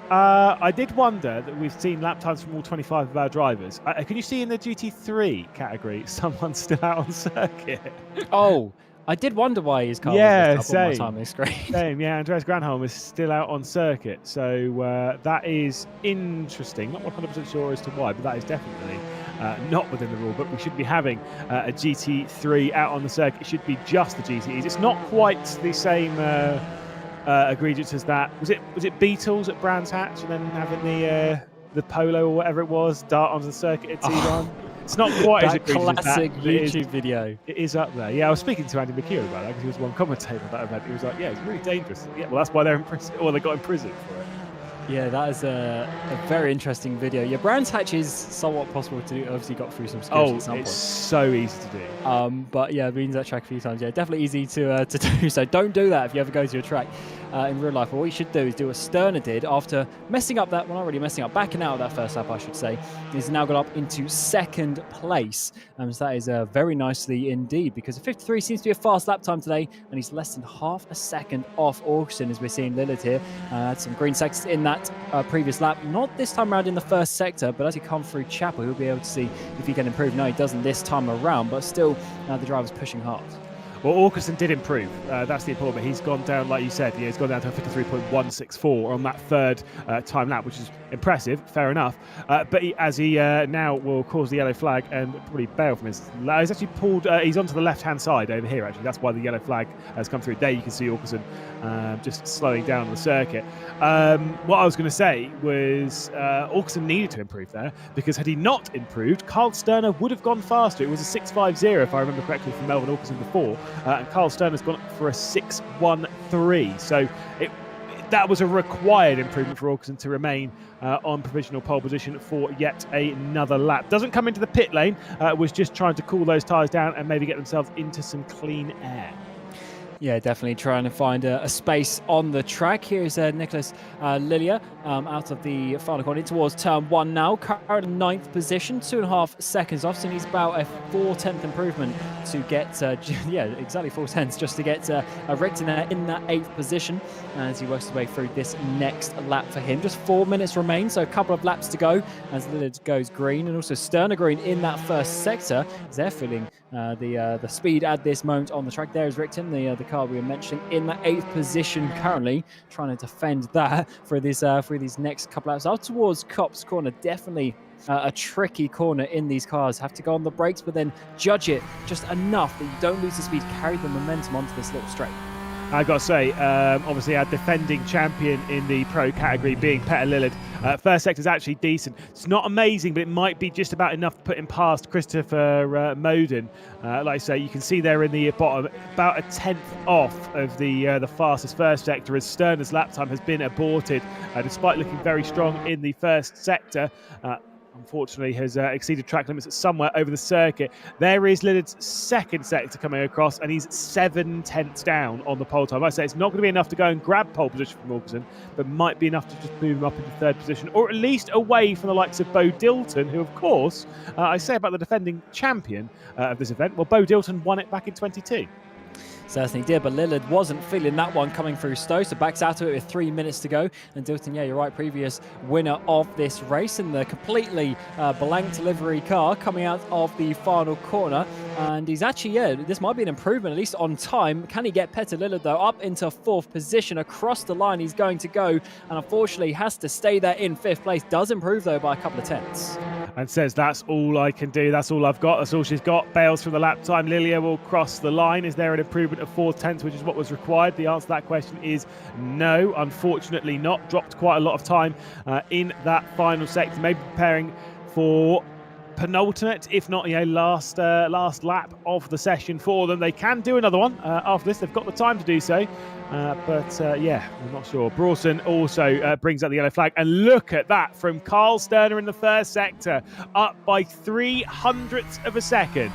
I did wonder that we've seen lap times from all 25 of our drivers. Can you see in the GT3 category someone still out on circuit? Oh, I did wonder why his car was up on my timing screen. Same, yeah. Andreas Granholm is still out on circuit, so that is interesting. Not 100% sure as to why, but that is definitely not within the rule book. We should be having a GT3 out on the circuit. It should be just the GTEs. It's not quite the same egregious as that. Was it Beatles at Brands Hatch, and then having the Polo or whatever it was dart onto the circuit at T1? It's not quite as egregious as that. Classic YouTube video. It is up there. Yeah, I was speaking to Andy McKeown about that because he was one commentator at that event. He was like, "Yeah, it's really dangerous." Yeah, well, that's why they're in prison, or they got in prison for it. Yeah, that is a very interesting video. Yeah, Brands Hatch is somewhat possible to do. Obviously, got through some security at some point. It's so easy to do. But yeah, I've been to that track a few times. Yeah, definitely easy to do. So don't do that if you ever go to a track in real life. What you should do is do what Sterner did after messing up that, well, not really messing up, backing out of that first lap, I should say. He's now got up into second place. So that is very nicely indeed, because 53 seems to be a fast lap time today, and he's less than half a second off Orkson, as we're seeing Lillard here. Had some green sectors in that previous lap, not this time around in the first sector, but as he comes through Chapel, he'll be able to see if he can improve. No, he doesn't this time around, but still the driver's pushing hard. Well, Orkson did improve. That's the important bit. He's gone down, like you said, he's gone down to 53.164 on that third time lap, which is impressive, fair enough. But he now will cause the yellow flag and probably bail from his... He's actually pulled... he's onto the left-hand side over here, actually. That's why the yellow flag has come through. There you can see Orkson just slowing down on the circuit. What I was going to say was Orkson needed to improve there, because had he not improved, Carl Sterner would have gone faster. It was a 6.50, if I remember correctly, from Melvin Orkson before. And Carl Sterner's gone up for a 6.13. So that was a required improvement for Orkson to remain on provisional pole position for yet another lap. Doesn't come into the pit lane, was just trying to cool those tyres down and maybe get themselves into some clean air. Yeah, definitely trying to find a space on the track. Here's Nicholas Lilia out of the final corner towards turn 1 now. Current 9th position, 2.5 seconds off. So he's about a 4/10 improvement to get, yeah, exactly 4/10 just to get Richter in that 8th position as he works his way through this next lap for him. Just 4 minutes remain, so a couple of laps to go as Lillard goes green, and also Sterner green in that first sector as they're feeling the speed at this moment on the track. There is Richter, the car we were mentioning, in the 8th position currently, trying to defend that for these next couple laps. Out towards Copse Corner, definitely a tricky corner in these cars. Have to go on the brakes, but then judge it just enough that you don't lose the speed, carry the momentum onto this little straight. I've got to say, obviously our defending champion in the pro category being Petter Lillard. First sector is actually decent. It's not amazing, but it might be just about enough to put him past Christopher Moden. Like I say, you can see there in the bottom, about a 10th off of the fastest first sector, as Sterner's lap time has been aborted, despite looking very strong in the first sector. Unfortunately has exceeded track limits somewhere over the circuit. There is Lillard's second sector coming across, and he's 7/10 down on the pole time. Like I say, it's not going to be enough to go and grab pole position from Orkson, but might be enough to just move him up into third position, or at least away from the likes of Bo Dilton, who, of course, I say about the defending champion of this event, well, Bo Dilton won it back in 22. Certainly did, but Lillard wasn't feeling that one coming through Stowe, so backs out to it with 3 minutes to go. And Dilton, yeah, you're right, previous winner of this race, and the completely blank livery car coming out of the final corner. And he's actually, yeah, this might be an improvement, at least on time. Can he get Petter Lillard, though, up into 4th position? Across the line he's going to go, and unfortunately has to stay there in 5th place. Does improve, though, by a couple of tenths. And says, that's all I can do, that's all I've got, that's all she's got. Bails from the lap time. Lilia will cross the line. Is there an improvement of 4/10, which is what was required? The answer to that question is no, unfortunately not. Dropped quite a lot of time in that final sector, maybe preparing for penultimate, if not last lap of the session for them. They can do another one after this. They've got the time to do so. Yeah, I'm not sure. Brawson also brings up the yellow flag. And look at that from Carl Sterner in the first sector, up by 0.03 of a second.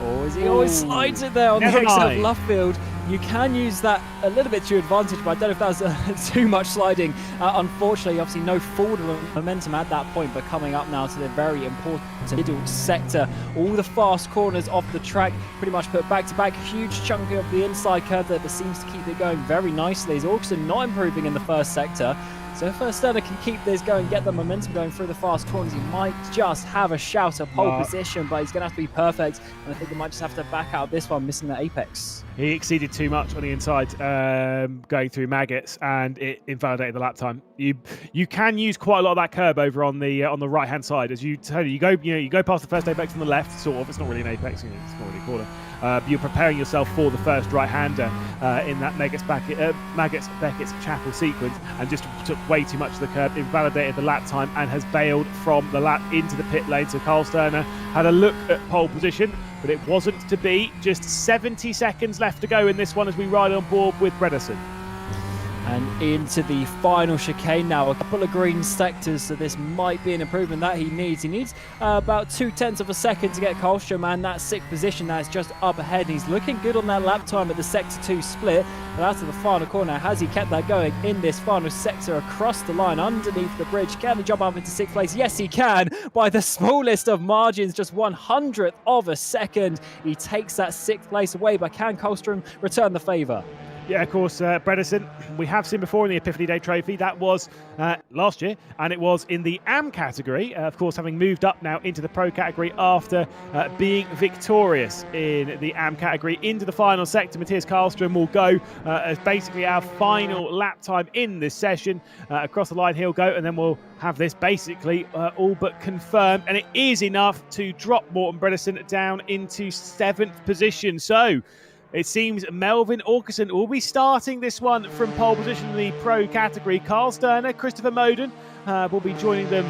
Or as he always slides it there on the exit of left field. You can use that a little bit to your advantage, but I don't know if that was too much sliding. Unfortunately, obviously no forward momentum at that point, but coming up now to the very important middle sector. All the fast corners of the track pretty much put back to back. Huge chunk of the inside curve that seems to keep it going very nicely. Is also not improving in the first sector. So if Sterner can keep this going, get the momentum going through the fast corners, he might just have a shout of pole position, but he's going to have to be perfect. And I think he might just have to back out this one, missing the apex. He exceeded too much on the inside, going through maggots, and it invalidated the lap time. You can use quite a lot of that curb over on the right hand side, as you go past the first apex on the left, sort of. It's not really an apex, it's not really a corner. You're preparing yourself for the first right-hander in that Maggots-Beckett's Chapel sequence, and just took way too much of the curb, invalidated the lap time, and has bailed from the lap into the pit lane. So Carl Sterner had a look at pole position, but it wasn't to be. Just 70 seconds left to go in this one as we ride on board with Bredesen. And into the final chicane now, a couple of green sectors, so this might be an improvement that he needs. He needs about 0.2 of a second to get Karlstrom, and that sixth position that is just up ahead. He's looking good on that lap time at the sector 2 split, but out of the final corner, has he kept that going in this final sector across the line underneath the bridge? Can he jump up into 6th place? Yes, he can, by the smallest of margins, just 100th of a second. He takes that 6th place away, but can Karlstrom return the favour? Yeah, of course, Bredesen, we have seen before in the Epiphany Day Trophy. That was last year, and it was in the AM category, of course, having moved up now into the Pro category after being victorious in the AM category into the final sector. Matthias Karlstrom will go as basically our final lap time in this session. Across the line he'll go, and then we'll have this basically all but confirmed, and it is enough to drop Morten Bredesen down into 7th position. So it seems Melvin Åkesson will be starting this one from pole position in the Pro category. Carl Sterner, Christopher Moden will be joining them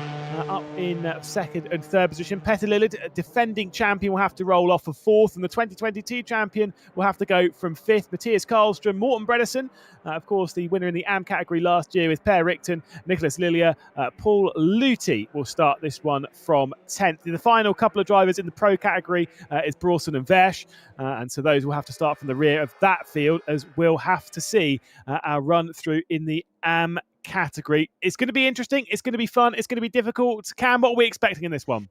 up in 2nd and 3rd position. Petter Lillard, defending champion, will have to roll off for 4th, and the 2022 champion will have to go from 5th. Matthias Karlstrom, Morten Bredesen, of course, the winner in the AM category last year with Per Richten, Nicholas Lilja, Paul Luthi will start this one from 10th. In the final couple of drivers in the Pro category is Brawson and Versh, and so those will have to start from the rear of that field, as we'll have to see our run through in the AM category. It's going to be interesting, it's going to be fun, it's going to be difficult. Cam, what are we expecting in this one?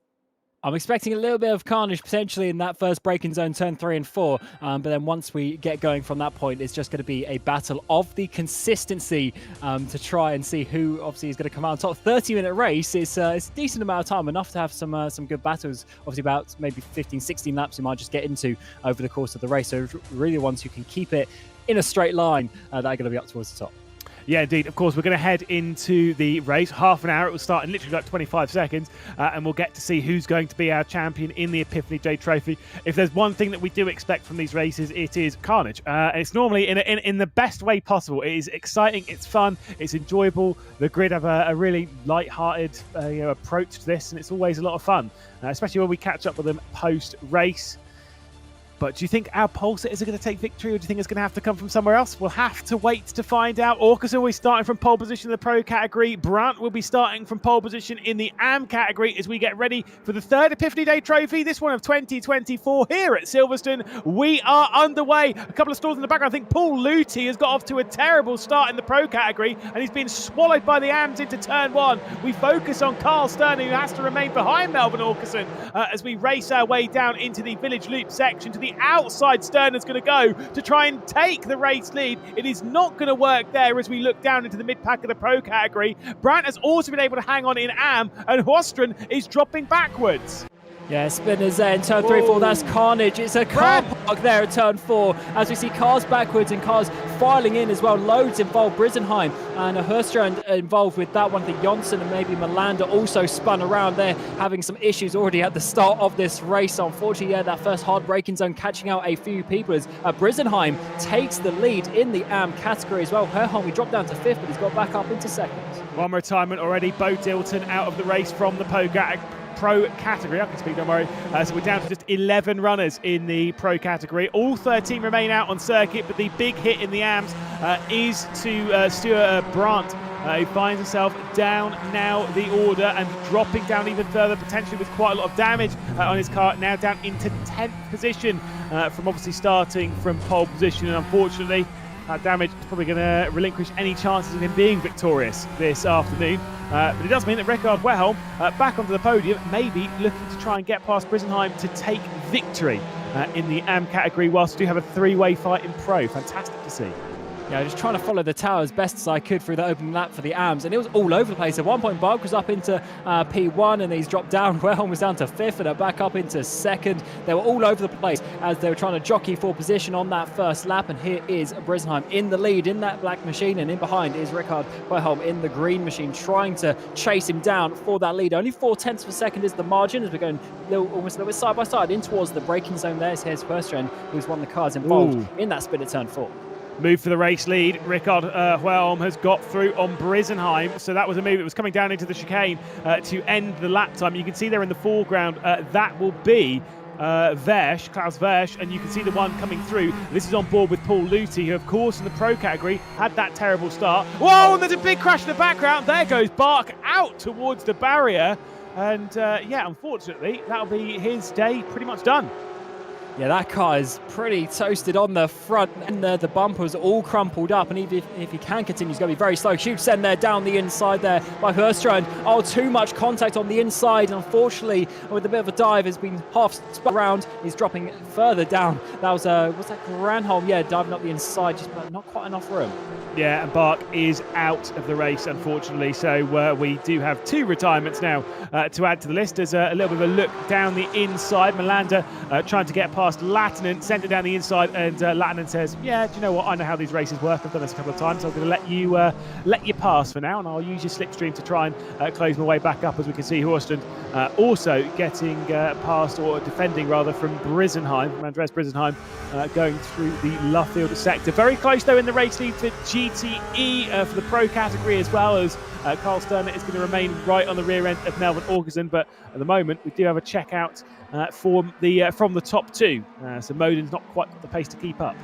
I'm expecting a little bit of carnage potentially in that first braking zone, turn 3 and 4. But then once we get going from that point, it's just going to be a battle of the consistency to try and see who obviously is going to come out on top. 30-minute race is a decent amount of time, enough to have some good battles. Obviously about maybe 15, 16 laps you might just get into over the course of the race. So really the ones who can keep it in a straight line that are going to be up towards the top. Yeah, indeed. Of course, we're going to head into the race. Half an hour. It will start in literally like 25 seconds. And we'll get to see who's going to be our champion in the Epiphany Day Trophy. If there's one thing that we do expect from these races, it is carnage. And it's normally in the best way possible. It is exciting. It's fun. It's enjoyable. The grid have a really light-hearted approach to this. And it's always a lot of fun, especially when we catch up with them post-race. But do you think our pole sitters are going to take victory, or do you think it's going to have to come from somewhere else? We'll have to wait to find out. Åkesson will be starting from pole position in the Pro category. Brandt will be starting from pole position in the AM category as we get ready for the 3rd Epiphany Day Trophy, this one of 2024 here at Silverstone. We are underway. A couple of stalls in the background. I think Paul Luthi has got off to a terrible start in the Pro category, and he's been swallowed by the AMs into turn 1. We focus on Carl Sterner, who has to remain behind Melvin Åkesson as we race our way down into the Village Loop section. To the outside, Sterner's going to go to try and take the race lead. It is not going to work there as we look down into the mid-pack of the Pro category. Brandt has also been able to hang on in AM, and Huostron is dropping backwards. Yeah, spinners there in turn 3 and 4. That's carnage. It's a car park there at turn 4 as we see cars backwards and cars filing in as well. Loads involved. Brisenheim and Huostron involved with that one. I think Jonsson and maybe Melander also spun around there, having some issues already at the start of this race. Unfortunately, yeah, that first hard braking zone catching out a few people as Brisenheim takes the lead in the AM category as well. Herholm, he dropped down to 5th, but he's got back up into 2nd. One retirement already. Bo Dilton out of the race from the Pro Pro category. I can speak, don't worry. So we're down to just 11 runners in the Pro category. All 13 remain out on circuit, but the big hit in the AMS is to Stuart Brandt. He finds himself down now the order and dropping down even further, potentially with quite a lot of damage on his car. Now down into 10th position from obviously starting from pole position, and unfortunately that damage is probably going to relinquish any chances of him being victorious this afternoon. But it does mean that Rickard Wehelm back onto the podium, maybe looking to try and get past Brisenheim to take victory in the AM category, whilst we do have a three-way fight in Pro. Fantastic to see. Yeah, just trying to follow the tower as best as I could through the opening lap for the AMS, and it was all over the place. At one point, Bark was up into P1, and he's dropped down. Wehelm was down to 5th, and back up into 2nd. They were all over the place as they were trying to jockey for position on that first lap, and here is Brisenheim in the lead in that black machine, and in behind is Rickard Wehelm in the green machine, trying to chase him down for that lead. Only 4/10 of a second is the margin as we're going almost a little bit side by side in towards the braking zone there. Here's Firstren, who's one of the cars involved in that spin at turn 4. Move for the race lead. Rickard Wehelm has got through on Brisenheim. So that was a move that was coming down into the chicane to end the lap time. You can see there in the foreground, that will be Klaus Versch, and you can see the one coming through. This is on board with Paul Luthi, who of course in the Pro category had that terrible start. Whoa, and there's a big crash in the background. There goes Bark out towards the barrier. And yeah, unfortunately, that'll be his day pretty much done. Yeah, that car is pretty toasted on the front, and the bumper's all crumpled up, and even if he can continue, he's going to be very slow. Huge send there down the inside there by Hirstrand. Oh, too much contact on the inside, and unfortunately, with a bit of a dive, has been half spun around. He's dropping further down. That was that Granholm? Yeah, diving up the inside, just not quite enough room. Yeah, and Bark is out of the race, unfortunately. So we do have 2 retirements now to add to the list. There's a little bit of a look down the inside. Melander trying to get past Lattinen, sent it down the inside, and Lattinen says, yeah, do you know what? I know how these races work. I've done this a couple of times, so I'm going to let you pass for now, and I'll use your slipstream to try and close my way back up, as we can see Horstrand also getting past, or defending rather, from Brisenheim, from Andreas Brisenheim, going through the Luffield sector. Very close, though, in the race lead for GTE for the Pro category, as well as Carl Sterner is going to remain right on the rear end of Melvin Aukesen, but at the moment we do have a checkout from the top 2, so Modin's not quite got the pace to keep up.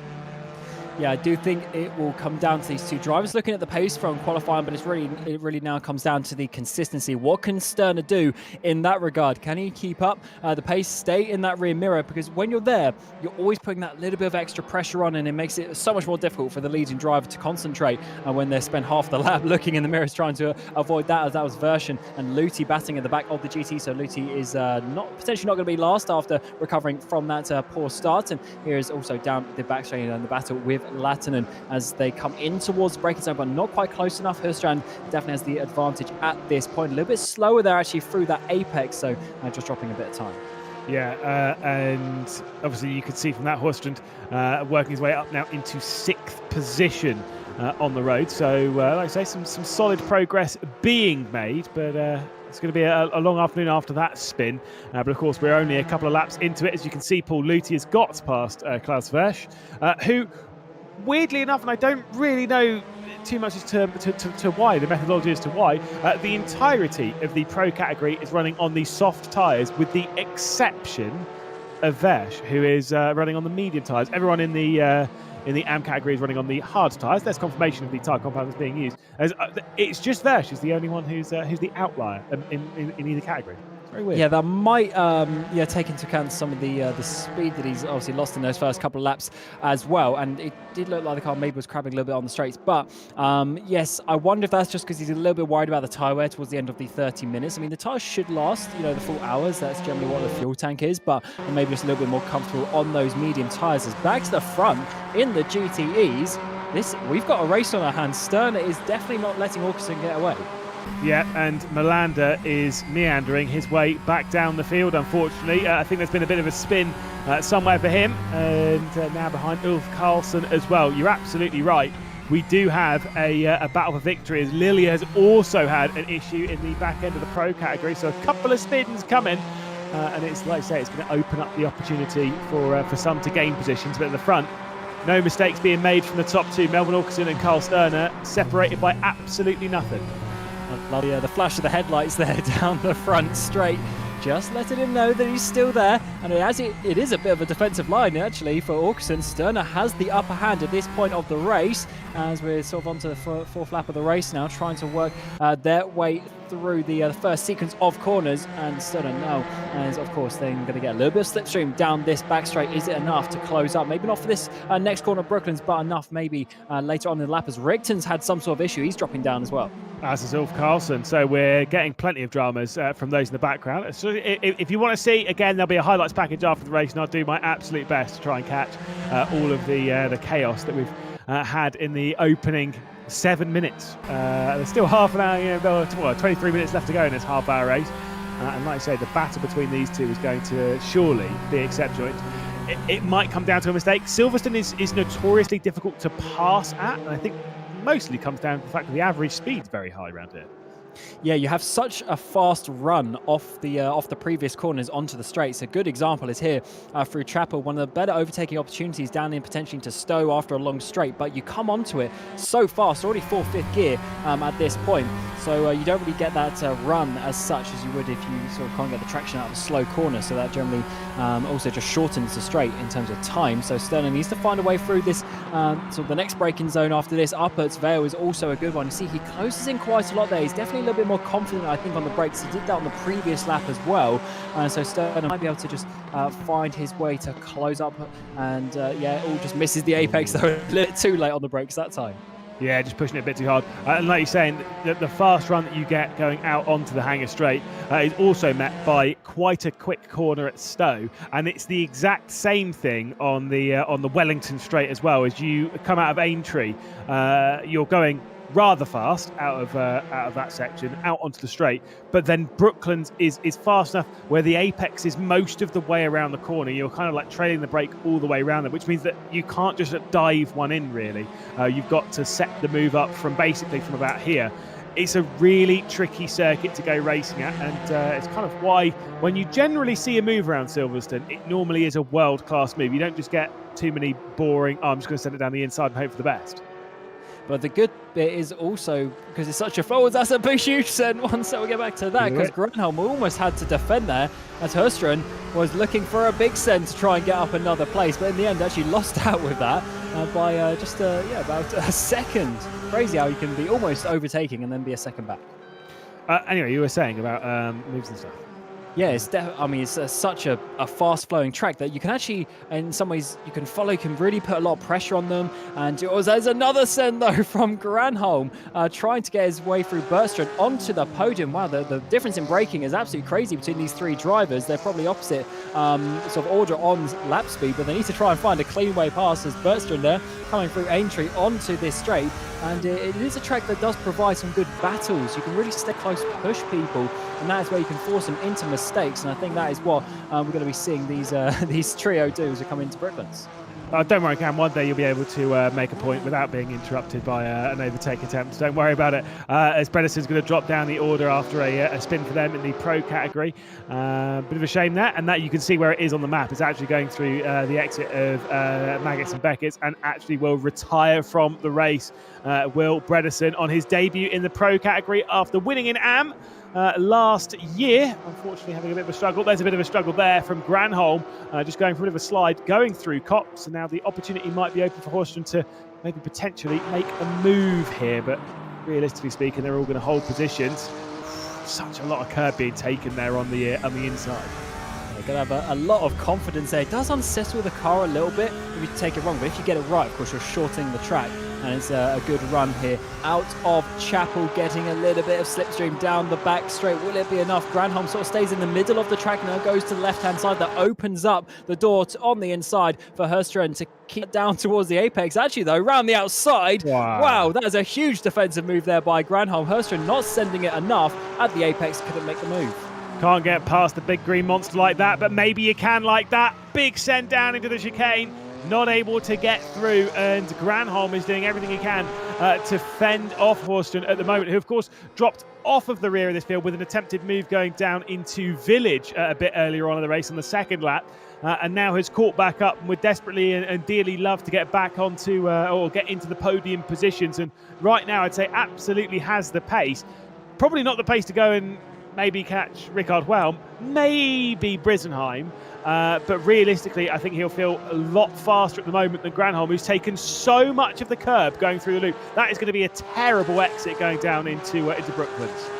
Yeah, I do think it will come down to these 2 drivers. Looking at the pace from qualifying, but it really now comes down to the consistency. What can Sterner do in that regard? Can he keep up the pace, stay in that rear mirror? Because when you're there, you're always putting that little bit of extra pressure on, and it makes it so much more difficult for the leading driver to concentrate when they spend half the lap looking in the mirrors trying to avoid that, as that was Versch and Luthi batting at the back of the GT. So Luthi is potentially not going to be last after recovering from that poor start. And here is also down the back straight and the battle with Lattinen as they come in towards the braking zone, but not quite close enough. Hirstrand definitely has the advantage at this point. A little bit slower there actually through that apex, so just dropping a bit of time. Yeah, and obviously you can see from that Horstrand working his way up now into 6th position on the road. So like I say, some solid progress being made, but it's going to be a long afternoon after that spin. But of course, we're only a couple of laps into it. As you can see, Paul Luthi has got past Klaus Versch, who, weirdly enough, and I don't really know too much as to why, the methodology as to why, the entirety of the Pro category is running on the soft tyres, with the exception of Versch, who is running on the medium tyres. Everyone in the AM category is running on the hard tyres. There's confirmation of the tyre compound that's being used. It's just Versch is the only one who's the outlier in either category. Very weird. Yeah, that might take into account some of the speed that he's obviously lost in those first couple of laps as well. And it did look like the car maybe was crabbing a little bit on the straights. But yes, I wonder if that's just because he's a little bit worried about the tyre wear towards the end of the 30 minutes. I mean, the tyres should last, the full hours. That's generally what the fuel tank is. But maybe just a little bit more comfortable on those medium tyres. As back to the front in the GTEs, we've got a race on our hands. Sterner is definitely not letting Aukesen get away. Yeah, and Melander is meandering his way back down the field, unfortunately. I think there's been a bit of a spin somewhere for him, and now behind Ulf Carlson as well. You're absolutely right. We do have a battle for victory, as Lilia has also had an issue in the back end of the Pro category. So a couple of spins coming, and it's, like I say, it's going to open up the opportunity for some to gain positions. But at the front, no mistakes being made from the top 2. Melvin Aukesen and Carl Sterner separated by absolutely nothing. I love the flash of the headlights there down the front straight. just letting him know that he's still there. And it is a bit of a defensive line, actually, for Åkesson. Sterner has the upper hand at this point of the race, as we're sort of onto the fourth lap of the race now, trying to work their way through the first sequence of corners. And Sterner now is, of course, then going to get a little bit of slipstream down this back straight. Is it enough to close up? Maybe not for this next corner of Brooklands, but enough maybe later on in the lap, as Rigton's had some sort of issue. He's dropping down as well. As is Ulf Carlson. So we're getting plenty of dramas from those in the background. So if you want to see, again, there'll be a highlights package after the race, and I'll do my absolute best to try and catch all of the chaos that we've had in the opening 7 minutes. There's still half an hour, 23 minutes left to go in this half-hour race. And like I say, the battle between these two is going to surely be exceptional. It might come down to a mistake. Silverstone is notoriously difficult to pass at, and I think mostly comes down to the fact that the average speed's very high around here. Yeah, you have such a fast run off the previous corners onto the straights. A good example is here through Chapel, one of the better overtaking opportunities down in potentially into Stowe after a long straight, but you come onto it so fast, already 4th, 5th gear at this point. So you don't really get that run as such as you would if you sort of can't get the traction out of a slow corner. So that generally also just shortens the straight in terms of time. So Sterner needs to find a way through this. So the next braking zone after this, Upperts Vale, is also a good one. You see, he closes in quite a lot there. He's definitely a little bit more confident, I think, on the brakes. He did that on the previous lap as well. So Sterner might be able to just find his way to close up. And yeah, it all just misses the apex, though, a little too late on the brakes that time. Yeah, just pushing it a bit too hard. And like you're saying, the fast run that you get going out onto the Hanger Straight is also met by quite a quick corner at Stowe, and it's the exact same thing on the Wellington Straight as well. As you come out of Aintree, you're going rather fast out of that section out onto the straight, but then Brooklands is fast enough where the apex is most of the way around the corner. You're kind of like trailing the brake all the way around it, which means that you can't just dive one in really. You've got to set the move up from about here. It's a really tricky circuit to go racing at, and it's kind of why when you generally see a move around Silverstone, it normally is a world-class move. You don't just get too many boring, I'm just going to send it down the inside and hope for the best. But the good bit is also, because it's such a forward, that's a big huge send one, so we'll get back to that, because Granholm almost had to defend there, as Herstrand was looking for a big send to try and get up another place, but in the end actually lost out with that by about a second. Crazy how you can be almost overtaking and then be a second back. Anyway, you were saying about moves and stuff. Yeah, it's such a fast-flowing track that you can actually, in some ways, you can really put a lot of pressure on them. And there's another send, though, from Granholm, trying to get his way through Bertrand onto the podium. Wow, the difference in braking is absolutely crazy between these three drivers. They're probably opposite sort of order on lap speed, but they need to try and find a clean way past as Bertrand there, coming through Aintree onto this straight. And it is a track that does provide some good battles. You can really stay close, push people, and that is where you can force them into mistakes. And I think that is what we're going to be seeing these trio do as we come into Brooklands. Don't worry, Cam. One day you'll be able to make a point without being interrupted by an overtake attempt. Don't worry about it. As Bredeson's going to drop down the order after a spin for them in the pro category. Bit of a shame there, and that you can see where it is on the map. It's actually going through the exit of Maggots and Beckett's, and actually will retire from the race. Will Bredeson on his debut in the pro category after winning in Am last year. Unfortunately having a bit of a struggle. There's a bit of a struggle there from Granholm, just going for a bit of a slide, going through Cox, and now the opportunity might be open for Horstrom to maybe potentially make a move here, but realistically speaking, they're all going to hold positions. Such a lot of curb being taken there on the inside. They're going to have a lot of confidence there. It does unsettle the car a little bit if you take it wrong, but if you get it right, of course, you're shortening the track. And it's a good run here out of Chapel, getting a little bit of slipstream down the back straight. Will it be enough? Granholm sort of stays in the middle of the track now, goes to the left-hand side. That opens up the door on the inside for Herstrand to keep down towards the apex. Actually, though, around the outside. Wow, that is a huge defensive move there by Granholm. Herstrand not sending it enough at the apex, couldn't make the move. Can't get past the big green monster like that, but maybe you can like that. Big send down into the chicane. Not able to get through, and Granholm is doing everything he can to fend off Horstrom at the moment, who of course dropped off of the rear of this field with an attempted move going down into Village a bit earlier on in the race on the second lap, and now has caught back up and would desperately and dearly love to get back onto or get into the podium positions, and right now I'd say absolutely has the pace. Probably not the pace to go and maybe catch Richard Whelm, maybe Brisenheim. But realistically, I think he'll feel a lot faster at the moment than Granholm, who's taken so much of the curb going through the loop. That is going to be a terrible exit going down into Brooklands.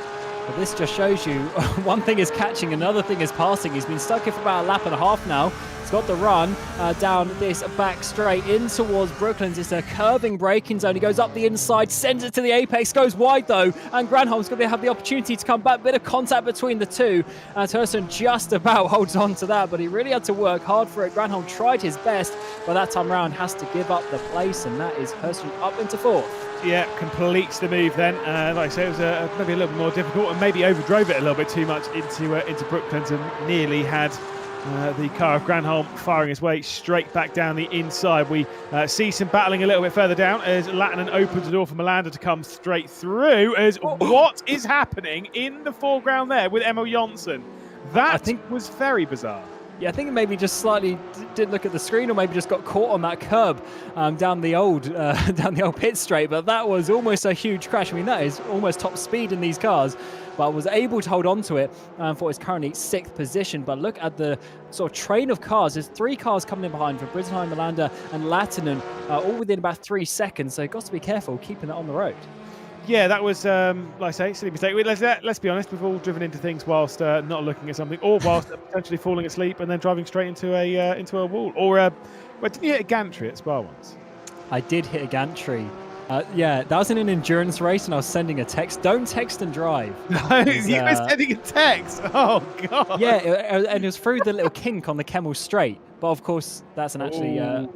But this just shows you one thing is catching, another thing is passing. He's been stuck here for about a lap and a half now. He's got the run down this back straight in towards Brooklands. It's a curving braking zone. He goes up the inside, sends it to the apex, goes wide though, and Granholm's going to have the opportunity to come back. Bit of contact between the two. Thurston just about holds on to that, but he really had to work hard for it. Granholm tried his best, but that time round has to give up the place, and that is Thurston up into fourth. Yeah, completes the move then. Like I say, it was maybe a little bit more difficult and maybe overdrove it a little bit too much into Brooklands and nearly had the car of Granholm firing his way straight back down the inside. We see some battling a little bit further down as Latanen opens the door for Melander to come straight through. What is happening in the foreground there with Emil Jonsson? That was very bizarre. Yeah, I think maybe just slightly didn't look at the screen, or maybe just got caught on that curb down the old pit straight. But that was almost a huge crash. I mean, that is almost top speed in these cars. But was able to hold on to it for his currently 6th position. But look at the sort of train of cars. There's 3 cars coming in behind for Brisenheim, Melander and Latanen, all within about 3 seconds. So you've got to be careful keeping it on the road. Yeah, that was, like I say, silly mistake. Let's be honest, we've all driven into things whilst not looking at something, or whilst potentially falling asleep and then driving straight into a wall. Or, didn't you hit a gantry at Spa once? I did hit a gantry. Yeah, that was in an endurance race, and I was sending a text. Don't text and drive. No, you were sending a text. Oh, God. Yeah, and it was through the little kink on the Kemmel Straight. But, of course, that's an actually...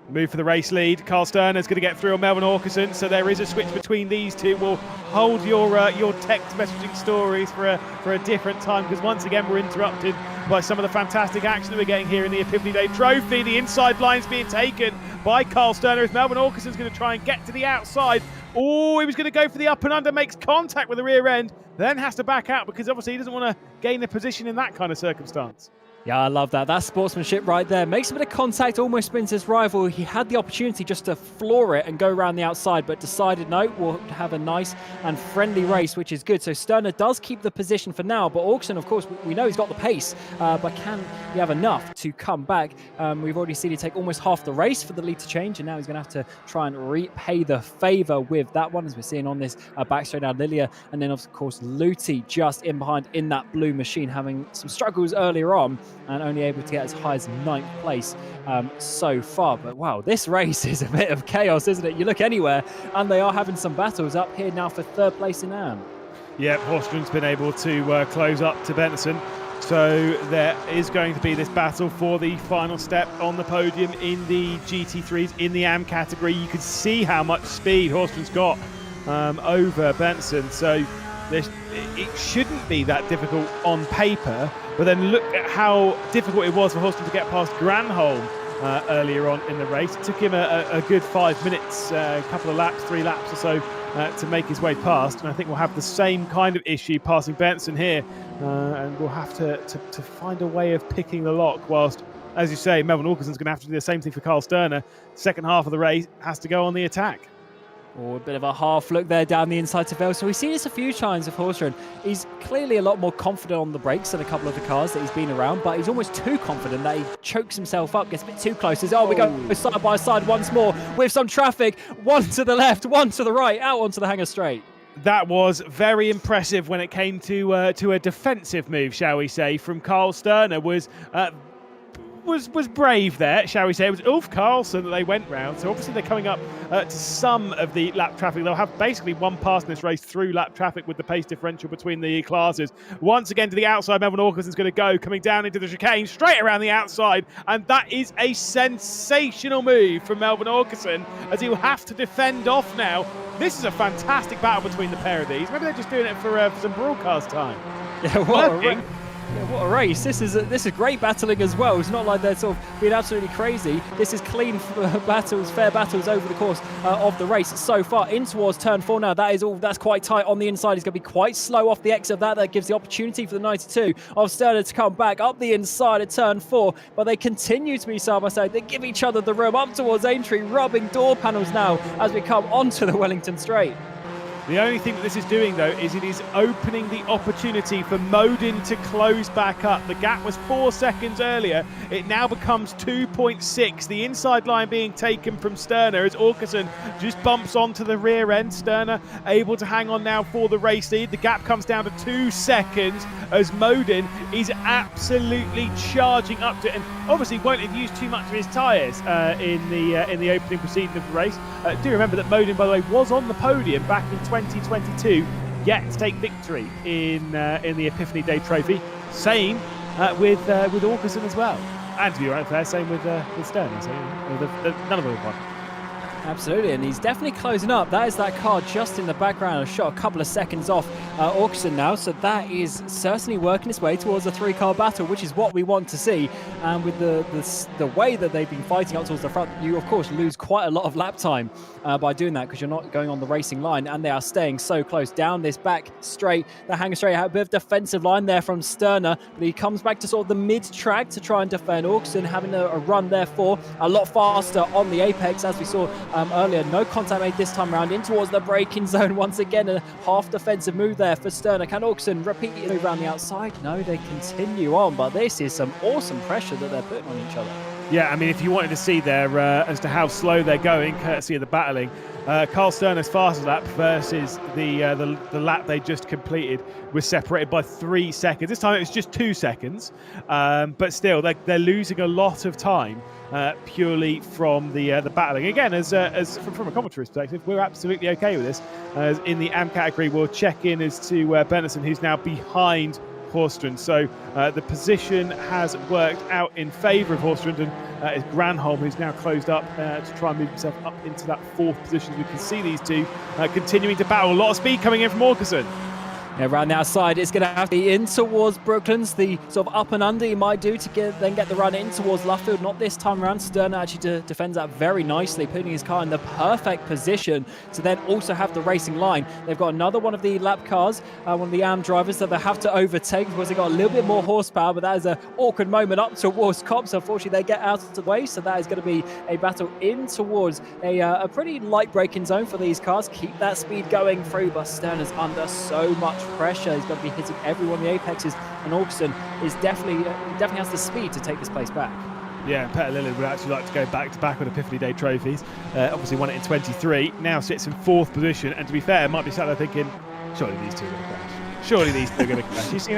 Move for the race lead. Carl Sterner's going to get through on Melvin Orkerson, so there is a switch between these two. We'll hold your text messaging stories for a different time, because once again we're interrupted by some of the fantastic action that we're getting here in the Epiphany Day Trophy. The inside line's being taken by Carl Sterner as Melvin Orkerson's going to try and get to the outside. Oh, he was going to go for the up and under, makes contact with the rear end, then has to back out because obviously he doesn't want to gain a position in that kind of circumstance. Yeah, I love that. That's sportsmanship right there. Makes a bit of contact, almost spins his rival. He had the opportunity just to floor it and go around the outside, but decided, no, we'll have a nice and friendly race, which is good. So Sterner does keep the position for now, but Orkerson, of course, we know he's got the pace, but can he have enough to come back? We've already seen him take almost half the race for the lead to change, and now he's going to have to try and repay the favour with that one, as we're seeing on this back straight now, Lilia, and then, of course, Luti just in behind in that blue machine, having some struggles earlier on, and only able to get as high as 9th place so far. But wow, this race is a bit of chaos, isn't it? You look anywhere and they are having some battles up here now for 3rd place in AM. Yeah, Horstrom's been able to close up to Benson. So there is going to be this battle for the final step on the podium in the GT3s in the AM category. You can see how much speed Horstrom's got over Benson. So it shouldn't be that difficult on paper, but then look at how difficult it was for Horstrom to get past Granholm earlier on in the race. It took him a good 5 minutes, a couple of laps, 3 laps or so to make his way past, and I think we'll have the same kind of issue passing Benson here, and we'll have to find a way of picking the lock, whilst, as you say, Melvin Orkerson's going to have to do the same thing for Carl Sterner. Second half of the race has to go on the attack. Or a bit of a half look there down the inside to Vale. So we've seen this a few times with Horstrom. He's clearly a lot more confident on the brakes than a couple of the cars that he's been around, but he's almost too confident that he chokes himself up, gets a bit too close. Says, we go side by side once more with some traffic. One to the left, one to the right, out onto the hangar straight. That was very impressive when it came to a defensive move, shall we say, from Carl Sterner. Was brave there, shall we say. It was Ulf Carlson that they went round, so obviously they're coming up to some of the lap traffic. They'll have basically one pass in this race through lap traffic with the pace differential between the classes. Once again to the outside, Melvin Orkerson's going to go, coming down into the chicane, straight around the outside, and that is a sensational move from Melvin Orkerson, as he'll have to defend off now. This is a fantastic battle between the pair of these. Maybe they're just doing it for some broadcast time. Yeah, what a race. This is great battling as well. It's not like they're sort of being absolutely crazy. This is clean battles, fair battles over the course of the race so far. In towards turn 4 now. That's quite tight on the inside. He's going to be quite slow off the exit of that. That gives the opportunity for the 92 of Sterner to come back up the inside at turn 4. But they continue to be side by side. They give each other the room up towards Aintree, rubbing door panels now as we come onto the Wellington Straight. The only thing that this is doing, though, is it is opening the opportunity for Modin to close back up. The gap was 4 seconds earlier. It now becomes 2.6. The inside line being taken from Sterner as Åkesson just bumps onto the rear end. Sterner able to hang on now for the race lead. The gap comes down to 2 seconds as Modin is absolutely charging up to it, and obviously won't have used too much of his tyres in the opening proceeding of the race. Do remember that Modin, by the way, was on the podium back in 2022, yet to take victory in the Epiphany Day Trophy. Same with Åkesson as well, and to be right fair, same with Sterner. So none of them have won. Absolutely, and he's definitely closing up. That is that car just in the background. A shot a couple of seconds off Åkesson now, so that is certainly working its way towards a 3-car battle, which is what we want to see. And with the way that they've been fighting up towards the front, you of course lose quite a lot of lap time by doing that, because you're not going on the racing line, and they are staying so close down this back straight. They're hanging straight out, a bit of defensive line there from Sterner, but he comes back to sort of the mid-track to try and defend. Åkesson having a run therefore a lot faster on the apex, as we saw earlier. No contact made this time around in towards the braking zone. Once again, a half defensive move there for Sterner. Can Åkesson repeat it move around the outside? No, they continue on, but this is some awesome pressure that they're putting on each other. Yeah, I mean, if you wanted to see there as to how slow they're going, courtesy of the battling, Carl Sterner's fastest lap versus the lap they just completed was separated by 3 seconds. This time it was just 2 seconds, but still they're losing a lot of time purely from the battling. Again, as from a commentary perspective, we're absolutely okay with this. As in the AM category, we'll check in as to Bennison, who's now behind Horstrand. So the position has worked out in favour of Horstrand, and it's Granholm who's now closed up to try and move himself up into that 4th position. We can see these two continuing to battle. A lot of speed coming in from Åkesson. Around the outside, it's going to have to be in towards Brooklands. The sort of up and under he might do to then get the run in towards Luffield. Not this time around. Sterner actually defends that very nicely, putting his car in the perfect position to then also have the racing line. They've got another one of the lap cars, one of the AM drivers that they have to overtake because they've got a little bit more horsepower, but that is an awkward moment up towards Cops. Unfortunately, they get out of the way, so that is going to be a battle in towards a pretty light braking zone for these cars. Keep that speed going through, but Sterner's under so much pressure. He's got to be hitting every one of the apexes, and Åkesson is definitely has the speed to take this place back. Yeah, Peter Lillard would actually like to go back-to-back with Epiphany Day trophies. Obviously won it in 23, now sits in 4th position, and to be fair, might be sat there thinking, surely these two are going to crash. Surely these two are going to crash. You see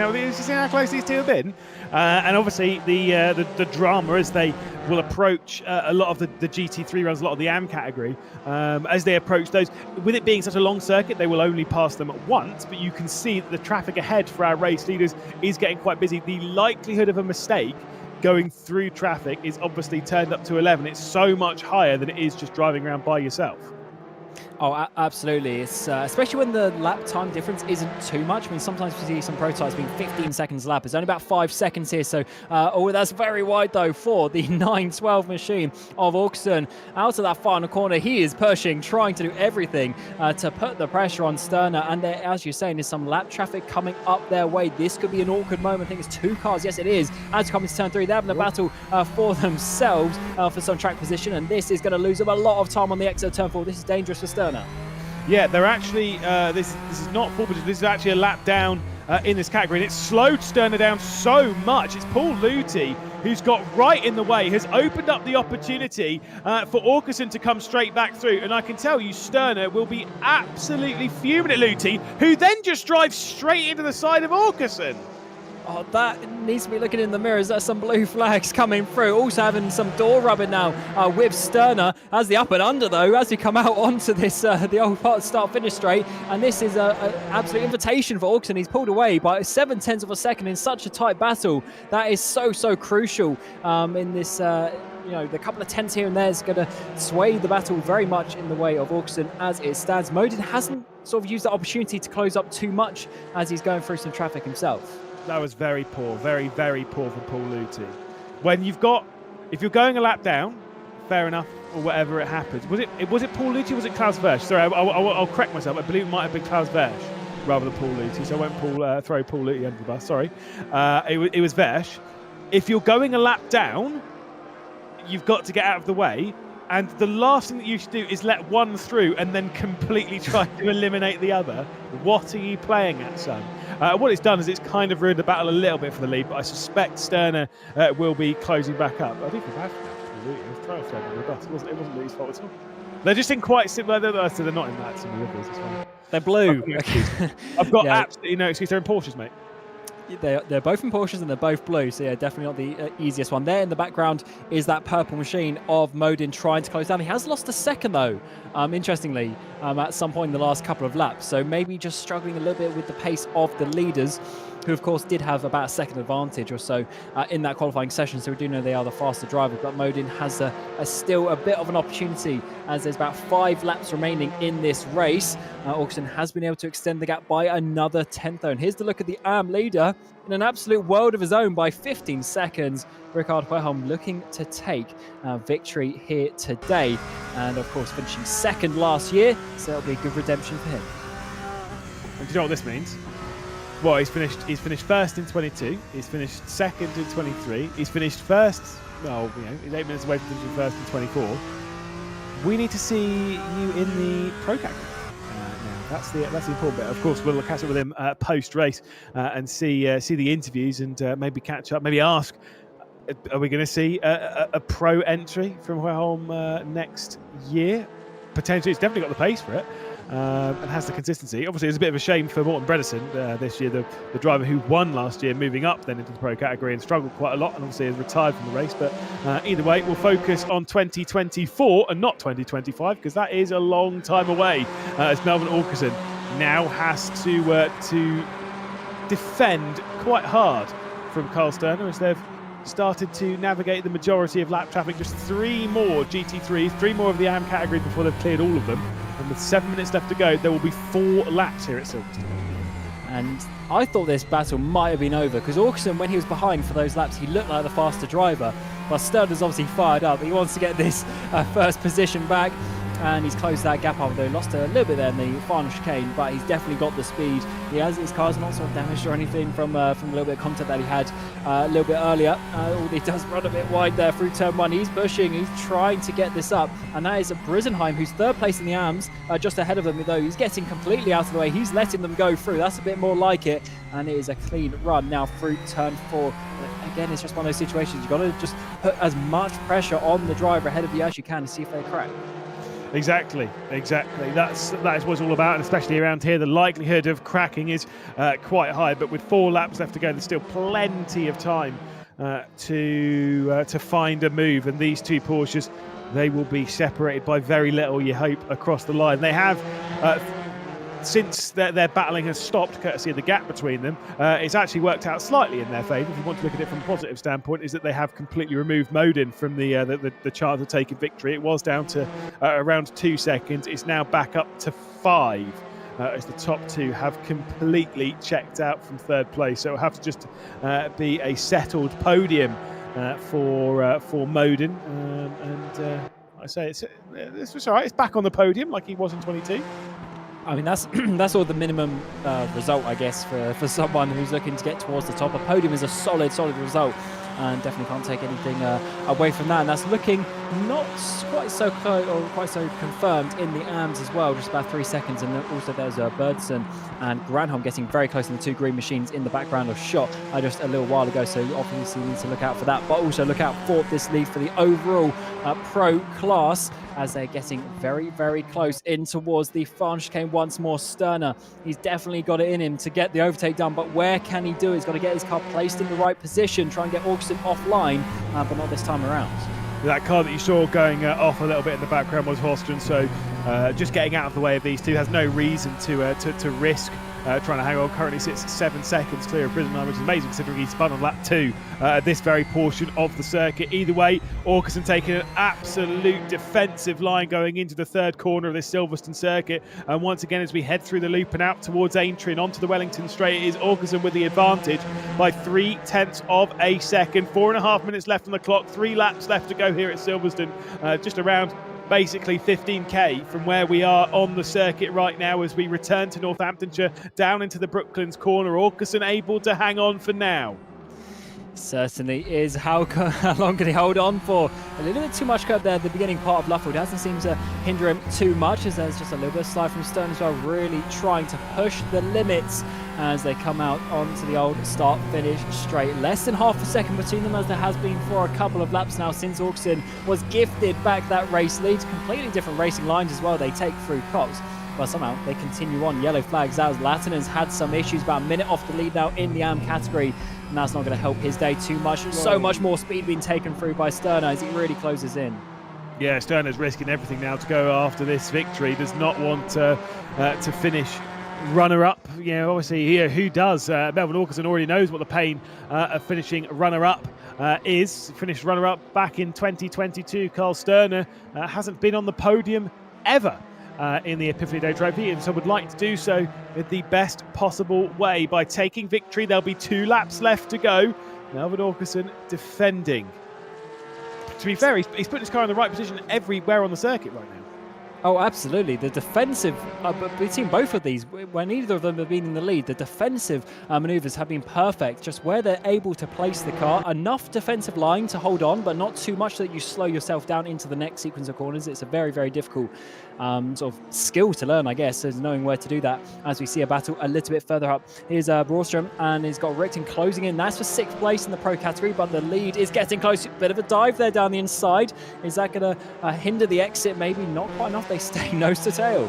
how close these two have been? And obviously the drama as they will approach a lot of the GT3 runs, a lot of the AM category, as they approach those. With it being such a long circuit, they will only pass them at once, but you can see that the traffic ahead for our race leaders is getting quite busy. The likelihood of a mistake going through traffic is obviously turned up to 11. It's so much higher than it is just driving around by yourself. Oh, absolutely. It's especially when the lap time difference isn't too much. I mean, sometimes we see some prototypes being 15 seconds a lap. It's only about 5 seconds here. So, that's very wide, though, for the 912 machine of Åkesson. Out of that final corner, he is pushing, trying to do everything to put the pressure on Sterner. And there, as you're saying, there's some lap traffic coming up their way. This could be an awkward moment. I think it's 2 cars. Yes, it is. As coming to turn 3, they're having a battle for themselves for some track position. And this is going to lose them a lot of time on the exit of turn 4. This is dangerous for Sterner. Yeah, they're actually, this is not full position, this is actually a lap down in this category, and it's slowed Sterner down so much. It's Paul Luthi who's got right in the way, has opened up the opportunity for Åkesson to come straight back through, and I can tell you Sterner will be absolutely fuming at Luthi, who then just drives straight into the side of Åkesson. Oh, that needs to be looking in the mirrors. There's some blue flags coming through. Also having some door rubbing now with Sterner as the up and under, though, as we come out onto this, the old part start-finish straight. And this is an absolute invitation for Åkesson. He's pulled away by 0.7 of a second in such a tight battle. That is so crucial in this... the couple of tenths here and there is going to sway the battle very much in the way of Åkesson as it stands. Modin hasn't sort of used that opportunity to close up too much as he's going through some traffic himself. That was very poor, very poor for Paul Luthi. When if you're going a lap down, fair enough, or whatever it happens. Was it Paul Luthi or was it Klaus Versch? Sorry, I'll correct myself. I believe it might have been Klaus Versch rather than Paul Luthi, so I won't throw Paul Luthi under the bus, sorry. It was Versch. If you're going a lap down, you've got to get out of the way. And the last thing that you should do is let one through and then completely try to eliminate the other. What are you playing at, son? What it's done is it's kind of ruined the battle a little bit for the lead, but I suspect Sterner will be closing back up. I think we've had it wasn't Lee's fault at all. They're just in quite similar. They're not in that similar levels. It's fine. They're blue. I've got absolutely no excuse. They're in Porsches, mate. They're both in Porsches and they're both blue, so yeah, definitely not the easiest one. There in the background is that purple machine of Modin trying to close down. He has lost a second though, interestingly, at some point in the last couple of laps, so maybe just struggling a little bit with the pace of the leaders, who of course did have about a second advantage or so in that qualifying session, so we do know they are the faster drivers, but Modin has still a bit of an opportunity as there's about 5 laps remaining in this race. Augusten has been able to extend the gap by another 10th though, and here's the look at the AM leader in an absolute world of his own by 15 seconds. Rickard Hueholm looking to take victory here today, and of course finishing second last year, so it'll be a good redemption for him. And do you know what this means? Well, he's finished first in 22. He's finished second in 23. He's finished first. Well, he's 8 minutes away from finishing first in 24. We need to see you in the pro category. That's the important bit. Of course, we'll catch up with him post race and see the interviews and maybe catch up. Maybe ask, are we going to see a pro entry from Hueholm next year? Potentially, it's definitely got the pace for it. And has the consistency. Obviously, it was a bit of a shame for Morten Bredesen this year, the driver who won last year, moving up then into the pro category and struggled quite a lot, and obviously has retired from the race. But either way, we'll focus on 2024 and not 2025, because that is a long time away, as Melvin Augusten now has to defend quite hard from Carl Sterner, as they've started to navigate the majority of lap traffic. Just 3 more GT3s, 3 more of the AM category before they've cleared all of them. And with 7 minutes left to go, there will be 4 laps here at Silverstone. And I thought this battle might have been over, because Augusten, when he was behind for those laps, he looked like the faster driver. But Sterner's obviously fired up. He wants to get this first position back, and he's closed that gap up. Though lost a little bit there in the final chicane, but he's definitely got the speed. His car's not sort of damaged or anything from a little bit of contact that he had a little bit earlier. He does run a bit wide there through turn 1. He's pushing, he's trying to get this up, and that is Brisenheim, who's 3rd place in the AMS, just ahead of them, though he's getting completely out of the way. He's letting them go through. That's a bit more like it, and it is a clean run now through turn 4. But again, it's just one of those situations you've got to just put as much pressure on the driver ahead of you as you can to see if they crack. Exactly. That is what it's all about, and especially around here, the likelihood of cracking is quite high. But with 4 laps left to go, there's still plenty of time to find a move. And these 2 Porsches, they will be separated by very little, you hope, across the line. They have, since their battling has stopped, courtesy of the gap between them, it's actually worked out slightly in their favour. If you want to look at it from a positive standpoint, is that they have completely removed Modin from the chance of taking victory. It was down to around 2 seconds. It's now back up to 5. As the top 2 have completely checked out from 3rd place. So it'll have to just be a settled podium for Modin. I say it's all right. It's back on the podium like he was in 22. I mean, that's all the minimum result, I guess, for someone who's looking to get towards the top. A podium is a solid result, and definitely can't take anything away from that. And that's looking not quite so close or quite so confirmed in the AMS as well, just about 3 seconds. And also there's Birdson and Granholm getting very close in the 2 green machines in the background of shot just a little while ago. So obviously you need to look out for that, but also look out for this lead for the overall pro class, as they're getting very close in towards the final chicane once more. Sterner, he's definitely got it in him to get the overtake done, but where can he do it? He's got to get his car placed in the right position, try and get Augusten offline, but not this time around. That car that you saw going off a little bit in the background was Horstgen, so just getting out of the way of these 2 has no reason to risk trying to hang on. Currently sits 7 seconds clear of Brisenheim, which is amazing considering he spun on lap 2 this very portion of the circuit. Either way, Augusten taking an absolute defensive line going into the 3rd corner of this Silverstone circuit. And once again, as we head through the loop and out towards Aintree and onto the Wellington straight, it is Augusten with the advantage by 0.3 of a second. 4.5 minutes left on the clock, 3 laps left to go here at Silverstone. Just around basically 15k from where we are on the circuit right now as we return to Northamptonshire down into the Brooklands corner. Augusten able to hang on for now. Certainly is. How long can he hold on for? A little bit too much curve there at the beginning part of Luffield. Doesn't seem to hinder him too much, as there's just a little bit of slide from Stern as well, really trying to push the limits as they come out onto the old start-finish straight. Less than half a second between them, as there has been for a couple of laps now since Auxin was gifted back that race lead. Completely different racing lines as well they take through Cops. But somehow they continue on. Yellow flags as Latinen's had some issues, about a minute off the lead now in the AM category, and that's not going to help his day too much. So much more speed being taken through by Sterner as he really closes in. Yeah, Sterner's risking everything now to go after this victory. Does not want to finish runner-up. You know, obviously, who does? Melvin Aukerson already knows what the pain of finishing runner-up is. Finished runner-up back in 2022. Carl Sterner hasn't been on the podium ever in the Epiphany Day Trophy, and so would like to do so in the best possible way by taking victory. There'll be 2 laps left to go. Melvin Aukerson defending. To be fair, he's putting his car in the right position everywhere on the circuit right now. Oh, absolutely. The defensive, between both of these, when neither of them have been in the lead, the defensive manoeuvres have been perfect. Just where they're able to place the car, enough defensive line to hold on, but not too much that you slow yourself down into the next sequence of corners. It's a very, very difficult sort of skill to learn, I guess, is knowing where to do that. As we see a battle a little bit further up, here's Broström, and he's got Richten closing in. That's for 6th place in the pro category, but the lead is getting close. Bit of a dive there down the inside. Is that going to hinder the exit? Maybe not quite enough. They stay nose to tail.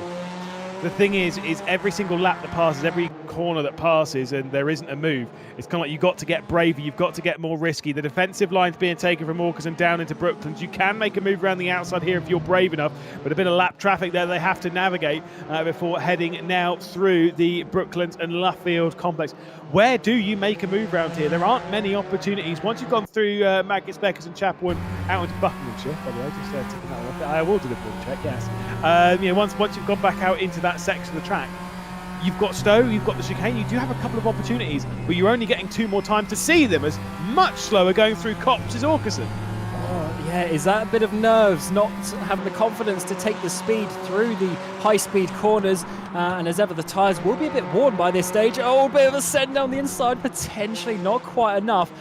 The thing is every single lap that passes, every corner that passes, and there isn't a move, it's kind of like you've got to get braver, you've got to get more risky. The defensive line's being taken from Aukerson down into Brooklands. You can make a move around the outside here if you're brave enough, but a bit of lap traffic there they have to navigate before heading now through the Brooklands and Luffield complex. Where do you make a move around here? There aren't many opportunities. Once you've gone through Maggots, Beckers and Chapel and out into Buckinghamshire, by the way, just ticking that one. I will do the full check, yes. Once you've gone back out into that section of the track, you've got Stowe, you've got the chicane, you do have a couple of opportunities, but you're only getting 2 more times to see them, as much slower going through Cops is Aukerson. Yeah, is that a bit of nerves, not having the confidence to take the speed through the high-speed corners, and as ever the tyres will be a bit worn by this stage. Oh, a bit of a send down the inside, potentially not quite enough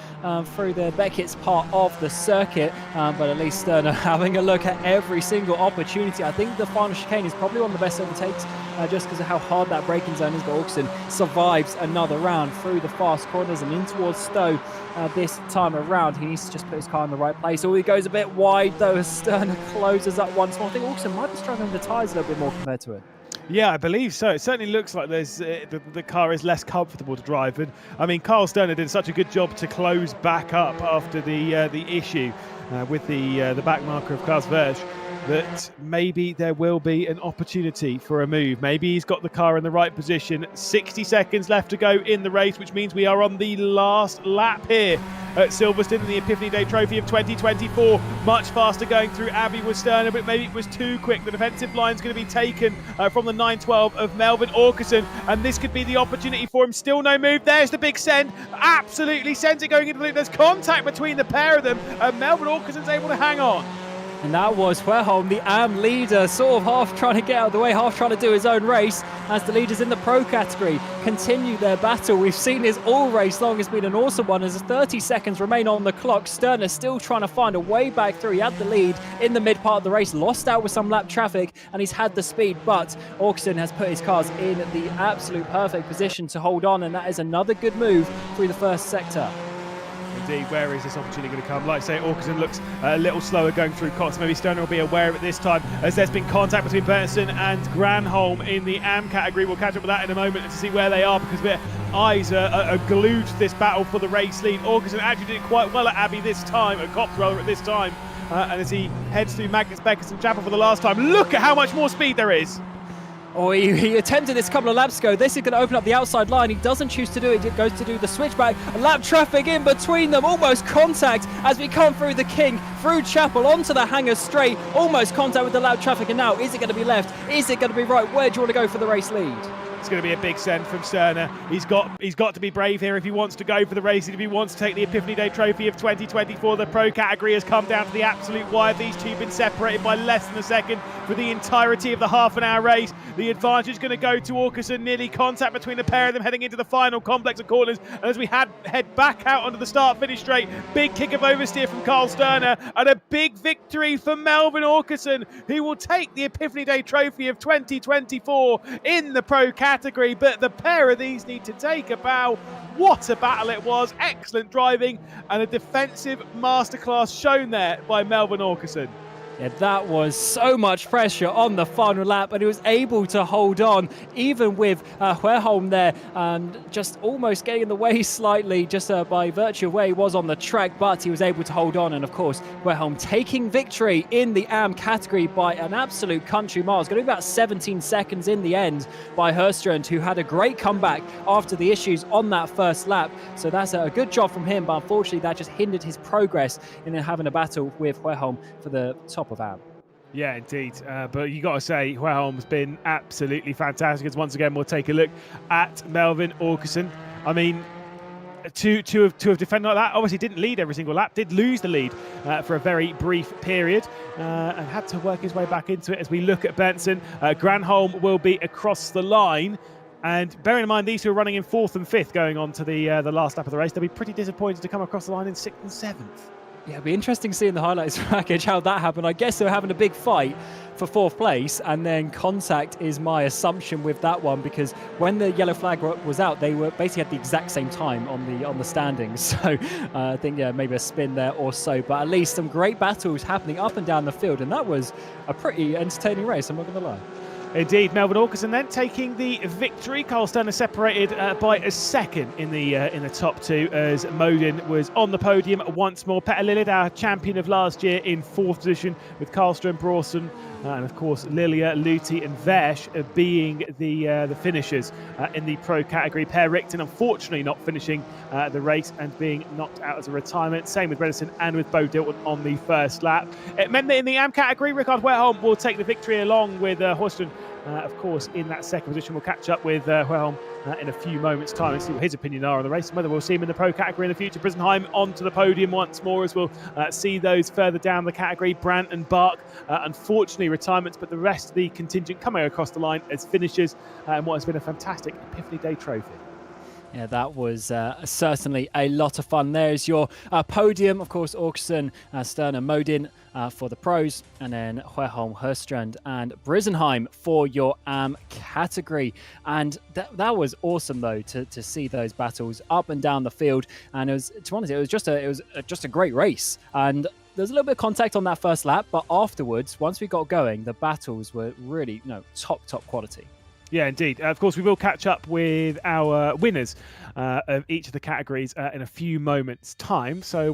through the Beckett's part of the circuit, but at least Sterner having a look at every single opportunity. I think the final chicane is probably one of the best overtakes, just because of how hard that braking zone is, but Aukerson survives another round through the fast corners and in towards Stowe. This time around, he needs to just put his car in the right place. Oh, he goes a bit wide though as Sterner closes up once more. I think Aukerson might be struggling with the tyres a little bit more compared to it. Yeah, I believe so. It certainly looks like there's the car is less comfortable to drive. And I mean, Carl Sterner did such a good job to close back up after the issue with the back marker of Club Sverige, that maybe there will be an opportunity for a move. Maybe he's got the car in the right position. 60 seconds left to go in the race, which means we are on the last lap here at Silverstone in the Epiphany Day Trophy of 2024. Much faster going through Abbey with Sterner, but maybe it was too quick. The defensive line's going to be taken from the 912 of Melvin Aukerson, and this could be the opportunity for him. Still no move. There's the big send. Absolutely sends it going into the loop. There's contact between the pair of them, and Melvin Aukerson's able to hang on. And that was Verholm, the AM leader, sort of half trying to get out of the way, half trying to do his own race, as the leaders in the pro category continue their battle. We've seen this all race long. It's been an awesome one as 30 seconds remain on the clock. Sterner still trying to find a way back through. He had the lead in the mid part of the race, lost out with some lap traffic, and he's had the speed, but Aukerson has put his cars in the absolute perfect position to hold on, and that is another good move through the first sector. Indeed, where is this opportunity going to come? Like I say, Aukerson looks a little slower going through Cox. Maybe Sterner will be aware of it this time, as there's been contact between Berntsen and Granholm in the AM category. We'll catch up with that in a moment to see where they are, because their eyes are glued to this battle for the race lead. Aukerson actually did quite well at Abbey this time, at Cops rather at this time, and as he heads through Maggots, Beckers and Chapel for the last time, look at how much more speed there is. Oh, he attempted this a couple of laps ago. This is going to open up the outside line. He doesn't choose to do it. He goes to do the switchback. Lap traffic in between them. Almost contact as we come through the King, through Chapel, onto the hanger straight. Almost contact with the lap traffic. And now, is it going to be left? Is it going to be right? Where do you want to go for the race lead? It's going to be a big send from Sterner. He's got to be brave here if he wants to go for the race, if he wants to take the Epiphany Day Trophy of 2024. The pro category has come down to the absolute wire. These two have been separated by less than a second. for the entirety of the half-an-hour race. The advantage is going to go to Åkesson, nearly contact between the pair of them heading into the final complex of corners. And as we head back out onto the start-finish straight, big kick of oversteer from Carl Sterner and a big victory for Melvin Åkesson, who will take the Epiphany Day Trophy of 2024 in the pro category. But the pair of these need to take a bow. What a battle it was. Excellent driving and a defensive masterclass shown there by Melvin Åkesson. Yeah, that was so much pressure on the final lap, and he was able to hold on, even with Huerholm there, and just almost getting in the way slightly, just by virtue of where he was on the track, but he was able to hold on, and of course, Huerholm taking victory in the AM category by an absolute country mile. It's going to be about 17 seconds in the end by Herstrand, who had a great comeback after the issues on that first lap, so that's a good job from him, but unfortunately that just hindered his progress in having a battle with Huerholm for the top of AM. Yeah, indeed. But you got to say, Huerholm's been absolutely fantastic. As once again, we'll take a look at Melvin Åkesson. I mean, to have defended like that, obviously didn't lead every single lap, did lose the lead for a very brief period, and had to work his way back into it. As we look at Benson, Granholm will be across the line. And bearing in mind these two are running in 4th and 5th going on to the last lap of the race, they'll be pretty disappointed to come across the line in 6th and 7th. Yeah, it'll be interesting seeing the highlights package, how that happened. I guess they were having a big fight for 4th place, and then contact is my assumption with that one, because when the yellow flag was out, they were basically at the exact same time on the standings. So I think, yeah, maybe a spin there or so, but at least some great battles happening up and down the field, and that was a pretty entertaining race, I'm not going to lie. Indeed, Melvin Åkesson then taking the victory. Carl Sterner separated by a second in the top two, as Modin was on the podium once more. Petter Lillid, our champion of last year, in 4th position, with Karlström, Bråsen, and of course Lilia, Luti and Versh being the finishers in the pro category. Per Richten unfortunately not finishing the race and being knocked out as a retirement. Same with Redison and with Bo Dilton on the first lap. It meant that in the AM category, Rickard Huerholm will take the victory along with Horsten. Of course, in that second position. We'll catch up with Huerholm in a few moments' time and see what his opinion are on the race and whether we'll see him in the pro category in the future. Brisenheim onto the podium once more, as we'll see those further down the category. Brandt and Bach, unfortunately, retirements, but the rest of the contingent coming across the line as finishers in what has been a fantastic Epiphany Day Trophy. Yeah, that was certainly a lot of fun. There's your podium, of course, Åkesson, Sterner, Modin for the pros, and then Huerholm, Herstrand and Brisenheim for your AM category. And that was awesome, though, to see those battles up and down the field. And it was, to be honest, it was just a great race. And there's a little bit of contact on that first lap, but afterwards, once we got going, the battles were really, top quality. Yeah, indeed. Of course, we will catch up with our winners of each of the categories in a few moments' time. So,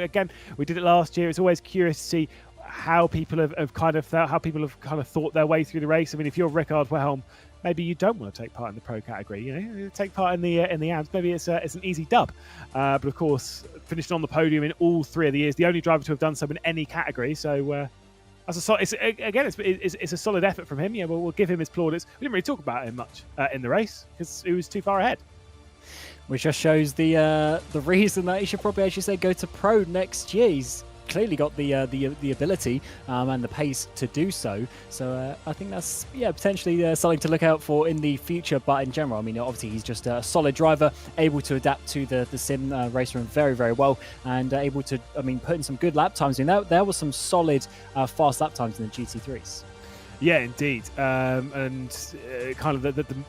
again, we did it last year. It's always curious to see how people have kind of thought their way through the race. I mean, if you're Rickard Huerholm, maybe you don't want to take part in the pro category. Take part in the AMs. Maybe it's an easy dub. But of course, finishing on the podium in all 3 of the years, the only driver to have done so in any category. So. It's a solid effort from him. Yeah, we'll give him his plaudits. We didn't really talk about him much in the race because he was too far ahead. Which just shows the reason that he should probably, as you say, go to pro next year. He's clearly got the ability and the pace to do so. So I think that's potentially something to look out for in the future. But in general, I mean, obviously he's just a solid driver, able to adapt to the sim RaceRoom very, very well, and able to, put in some good lap times. There was some solid fast lap times in the GT3s. Yeah, indeed, and kind of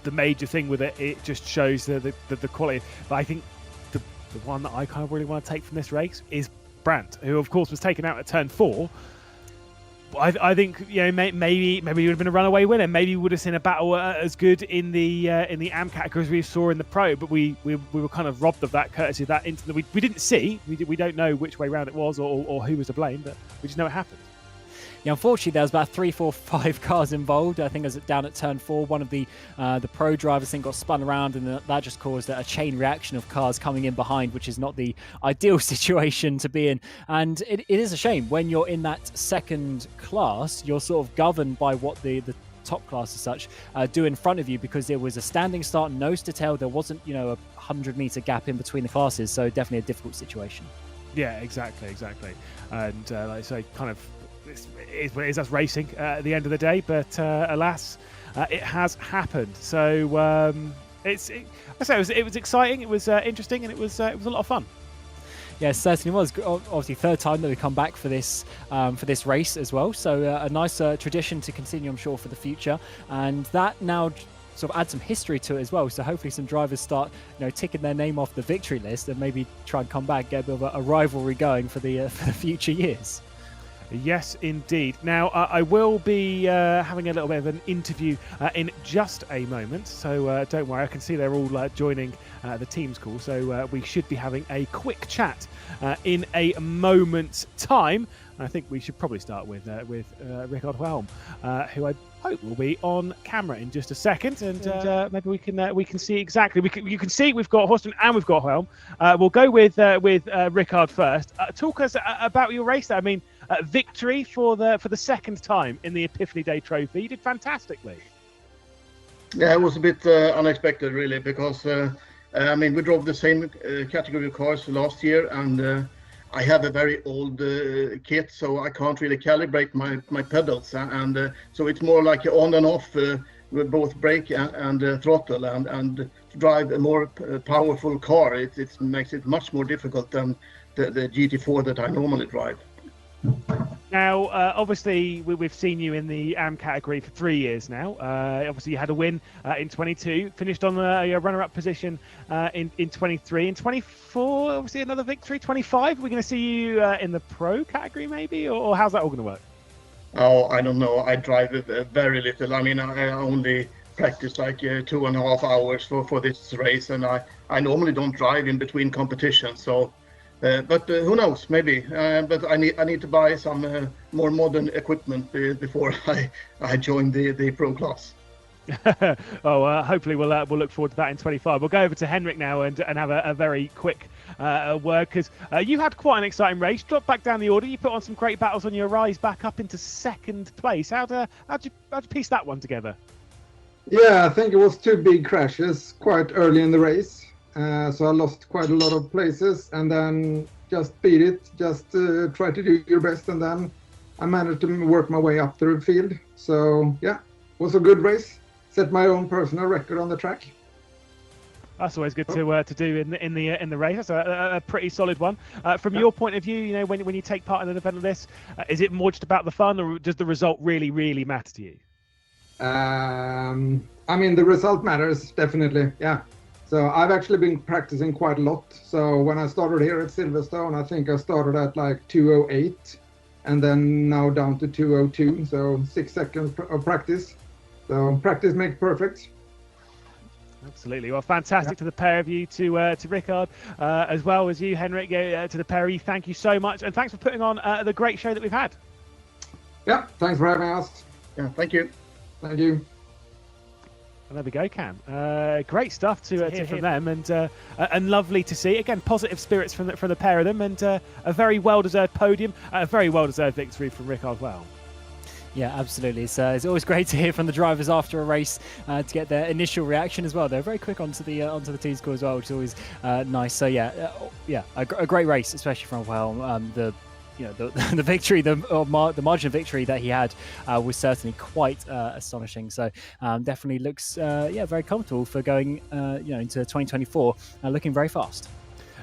the major thing with it, it just shows the quality. But I think the one that I kind of really want to take from this race is Brandt, who of course was taken out at turn 4. I think maybe he would have been a runaway winner. Maybe we would have seen a battle as good in the AM category as we saw in the pro. But we were kind of robbed of that courtesy of that incident. We didn't see. We don't know which way round it was or who was to blame, but we just know it happened. Yeah, unfortunately, there was about 3, 4, 5 cars involved. I think it was down at turn 4. One of the pro drivers got spun around, and that just caused a chain reaction of cars coming in behind, which is not the ideal situation to be in. And it is a shame when you're in that second class, you're sort of governed by what the top class as such do in front of you, because there was a standing start, nose to tail. There wasn't, a 100-meter gap in between the classes, so definitely a difficult situation. Yeah, exactly. And like I say, kind of it is what it is. That's racing at the end of the day. But alas, it has happened. So I say it was exciting. It was interesting, and it was a lot of fun. Yeah, it certainly was. Obviously, third time that we come back for this race as well. So a nice tradition to continue, I'm sure, for the future. And that now sort of adds some history to it as well. So hopefully some drivers start, ticking their name off the victory list and maybe try and come back, get a bit of a rivalry going for the future years. Yes, indeed. Now, I will be having a little bit of an interview in just a moment, so don't worry. I can see they're all joining the Teams call, so we should be having a quick chat in a moment's time. I think we should probably start with Rickard Helm, who I hope will be on camera in just a second, and maybe we can see exactly. You can see we've got Horsten and we've got Helm. We'll go with Rickard first. Talk us about your race there. I mean, victory for the second time in the Epiphany Day Trophy. You did fantastically. Yeah, it was a bit unexpected, really, because we drove the same category of cars last year, and I have a very old kit, so I can't really calibrate my pedals, and so it's more like on and off with both brake and throttle, and to drive a more powerful car, it makes it much more difficult than the GT4 that I normally drive. Now, obviously, we've seen you in the AM category for 3 years now. Obviously, you had a win in 22, finished on a runner-up position in 23. In 24, obviously, another victory. 25, we're going to see you in the pro category, maybe? Or how's that all going to work? Oh, I don't know. I drive very little. I mean, I only practice like 2.5 hours for this race, and I normally don't drive in between competitions, so... but who knows? Maybe. But I need to buy some more modern equipment before I join the pro class. Hopefully we'll look forward to that in 25. We'll go over to Henrik now and have a very quick word, because you had quite an exciting race. Dropped back down the order. You put on some great battles on your rise back up into second place. How'd you piece that one together? Yeah, I think it was 2 big crashes quite early in the race. So I lost quite a lot of places, and then just beat it, try to do your best, and then I managed to work my way up through the field. So yeah, it was a good race. Set my own personal record on the track. That's always good to do in the race. That's a pretty solid one. From your point of view, when you take part in an event like this, is it more just about the fun, or does the result really matter to you? The result matters, definitely, yeah. So I've actually been practicing quite a lot. So when I started here at Silverstone, I think I started at like 2:08, and then now down to 2:02. So 6 seconds of practice. So practice makes perfect. Absolutely. Well, fantastic to the pair of you, to Rickard, as well as you, Henrik, to the pair of you. Thank you so much, and thanks for putting on the great show that we've had. Yeah, thanks for having us. Yeah, thank you. Thank you. And there we go, Cam. Great stuff to from them, and lovely to see. Again, positive spirits from the pair of them, and a very well-deserved podium, a very well-deserved victory from Rickard well. Yeah, absolutely. It's always great to hear from the drivers after a race to get their initial reaction as well. They're very quick onto the team score as well, which is always nice. So a great race, especially from Helm. The victory, the margin of victory that he had was certainly quite astonishing. So definitely looks very comfortable for going into 2024, looking very fast.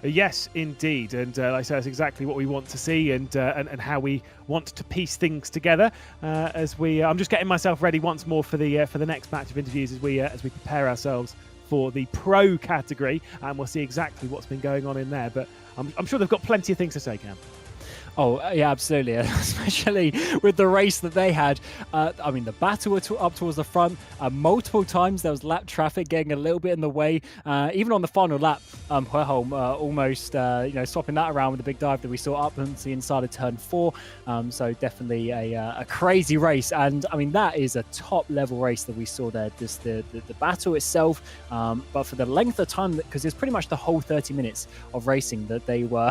Yes, indeed, and like I say, that's exactly what we want to see, and how we want to piece things together. I'm just getting myself ready once more for the next batch of interviews as we prepare ourselves for the pro category, and we'll see exactly what's been going on in there. But I'm sure they've got plenty of things to say, Cam. Oh, yeah, absolutely. Especially with the race that they had. The battle up towards the front. Multiple times there was lap traffic getting a little bit in the way. Even on the final lap, Helm almost swapping that around with the big dive that we saw up onto the inside of turn 4. So definitely a crazy race. And that is a top level race that we saw there. Just the battle itself, but for the length of time, because it's pretty much the whole 30 minutes of racing that they were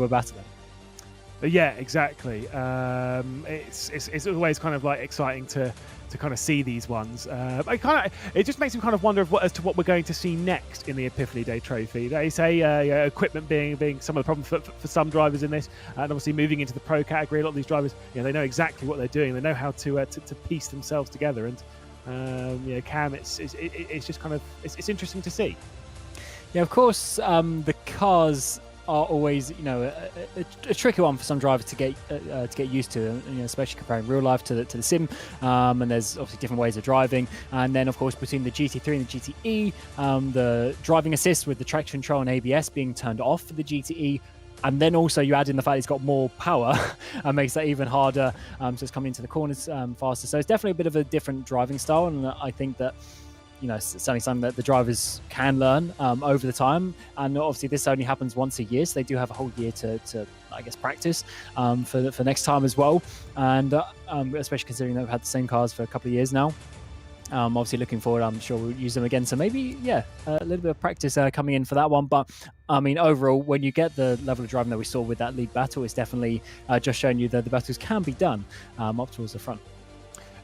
battling. Yeah, exactly. It's always kind of like exciting to kind of see these ones. It just makes me kind of wonder as to what we're going to see next in the Epiphany Day Trophy. They say equipment being some of the problems for some drivers in this, and obviously moving into the pro category, a lot of these drivers, they know exactly what they're doing. They know how to piece themselves together. And Cam, it's just kind of it's interesting to see. Yeah, of course, the cars are always, a tricky one for some drivers to get used to, especially comparing real life to the sim. And there's obviously different ways of driving. And then, of course, between the GT3 and the GTE, the driving assist with the traction control and ABS being turned off for the GTE. And then also you add in the fact it's got more power and makes that even harder. So it's coming into the corners faster. So it's definitely a bit of a different driving style. And I think that certainly something that the drivers can learn over the time. And obviously this only happens once a year, so they do have a whole year to I guess, practice for next time as well. And especially considering they've had the same cars for a couple of years now. Obviously looking forward, I'm sure we'll use them again. So maybe, a little bit of practice coming in for that one. But I mean, overall, when you get the level of driving that we saw with that league battle, it's definitely just showing you that the battles can be done up towards the front.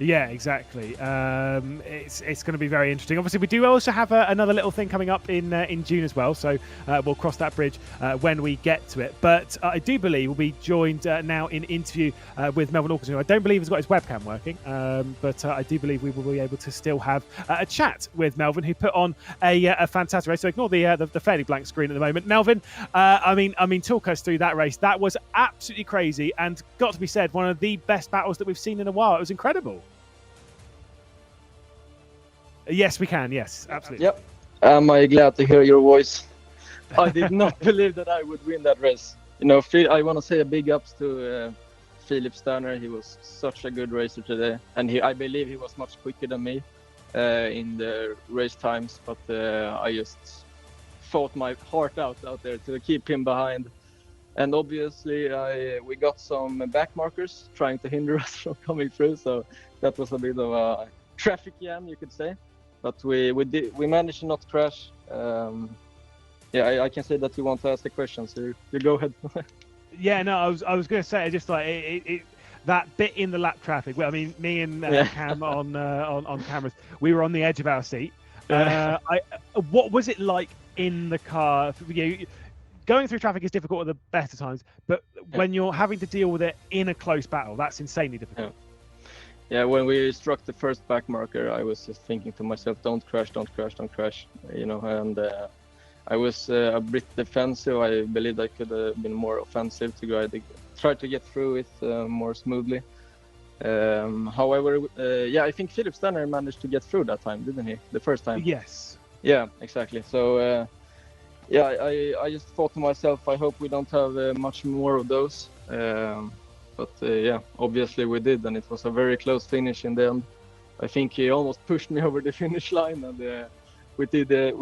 Yeah, exactly. It's going to be very interesting. Obviously, we do also have another little thing coming up in June as well, so we'll cross that bridge when we get to it. But I do believe we'll be joined now in interview with Melvin Orkison, who I don't believe has got his webcam working, but I do believe we will be able to still have a chat with Melvin, who put on a fantastic race. So ignore the fairly blank screen at the moment. Melvin, I mean, talk us through that race. That was absolutely crazy, and got to be said, one of the best battles that we've seen in a while. It was incredible. Yes, we can. Yes, absolutely. Yep. I'm glad to hear your voice. I did not believe that I would win that race. I want to say a big ups to Philip Sterner. He was such a good racer today, and I believe he was much quicker than me in the race times. But I just fought my heart out there to keep him behind. And obviously, we got some back markers trying to hinder us from coming through. So that was a bit of a traffic jam, you could say. But we managed to not crash. I can say that you want to ask the question, so you go ahead. Yeah, no, I was going to say, just like it that bit in the lap traffic. Well, I mean, me and Cam on cameras, we were on the edge of our seat. What was it like in the car? Going through traffic is difficult at the better times, but when you're having to deal with it in a close battle, that's insanely difficult. Yeah, when we struck the first back marker, I was just thinking to myself, don't crash, don't crash, don't crash, and I was a bit defensive. I believed I could have been more offensive to try to get through it more smoothly. However, I think Philip Sterner managed to get through that time, didn't he? The first time. Yes. Yeah, exactly. So, I just thought to myself, I hope we don't have much more of those. But obviously we did, and it was a very close finish in the end. I think he almost pushed me over the finish line, and we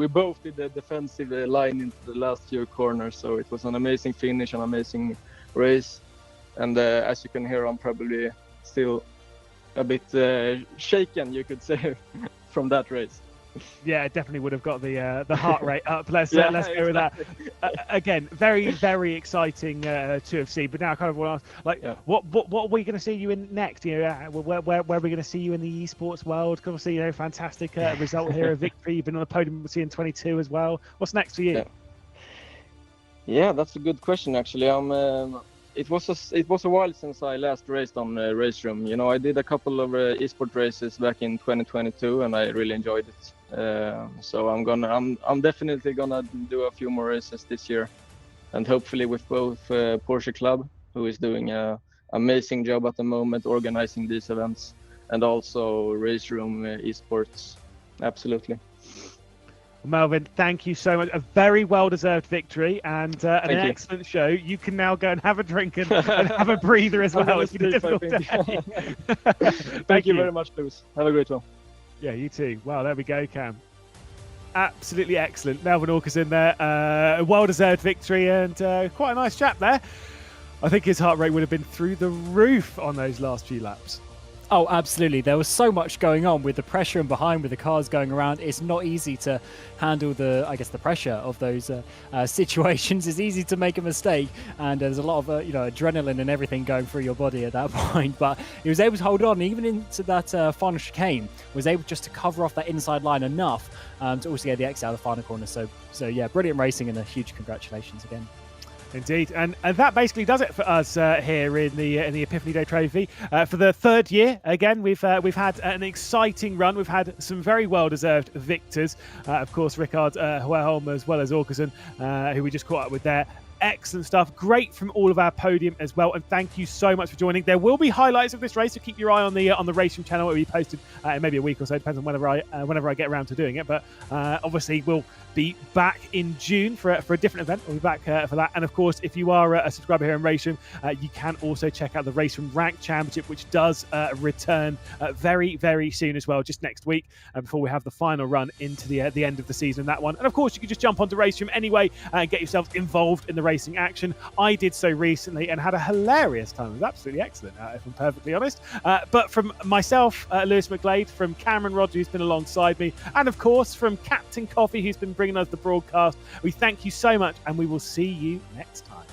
both did the defensive line into the last few corners. So it was an amazing finish, an amazing race. And as you can hear, I'm probably still a bit shaken, you could say, from that race. Yeah, it definitely would have got the heart rate up. Let's go with that. Again, very, very exciting to have seen. But now I kind of want to ask, what are we going to see you in next? Where are we going to see you in the eSports world? Obviously, fantastic result here, a victory. You've been on the podium in 22 as well. What's next for you? Yeah, that's a good question actually. It was a while since I last raced on RaceRoom. I did a couple of eSport races back in 2022, and I really enjoyed it. So I'm definitely gonna do a few more races this year, and hopefully with both Porsche Club, who is doing an amazing job at the moment organizing these events, and also RaceRoom eSports. Absolutely. Melvin, thank you so much. A very well-deserved victory and an excellent show. You can now go and have a drink and have a breather as well. It's been a difficult day. Thank you very much, Lewis. Have a great one. Yeah, you too. Wow, there we go, Cam. Absolutely excellent. Melvin Orkison there. A well-deserved victory and quite a nice chap there. I think his heart rate would have been through the roof on those last few laps. Oh, absolutely. There was so much going on with the pressure and behind with the cars going around. It's not easy to handle the pressure of those situations. It's easy to make a mistake, and there's a lot of adrenaline and everything going through your body at that point. But he was able to hold on even into that final chicane. Was able just to cover off that inside line enough to also get the exit out of the final corner. So yeah, brilliant racing and a huge congratulations again. Indeed, and that basically does it for us here in the Epiphany Day Trophy for the third year. Again, we've had an exciting run. We've had some very well-deserved victors. Of course, Rickard Huelholm as well as Åkesson, who we just caught up with there. Excellent stuff. Great from all of our podium as well. And thank you so much for joining. There will be highlights of this race, so keep your eye on the RaceRoom channel. It will be posted in maybe a week or so. Depends on whenever I get around to doing it. But obviously, we'll be back in June for a different event. We'll be back for that. And of course, if you are a subscriber here in RaceRoom, you can also check out the RaceRoom Ranked Championship, which does return very, very soon as well, just next week, before we have the final run into the end of the season in that one. And of course, you can just jump onto RaceRoom anyway and get yourselves involved in the racing action. I did so recently and had a hilarious time. It was absolutely excellent, if I'm perfectly honest. But from myself, Lewis McGlade, from Cameron Rodger, who's been alongside me, and of course from Captain Coffee, who's been bringing us the broadcast, we thank you so much, and we will see you next time.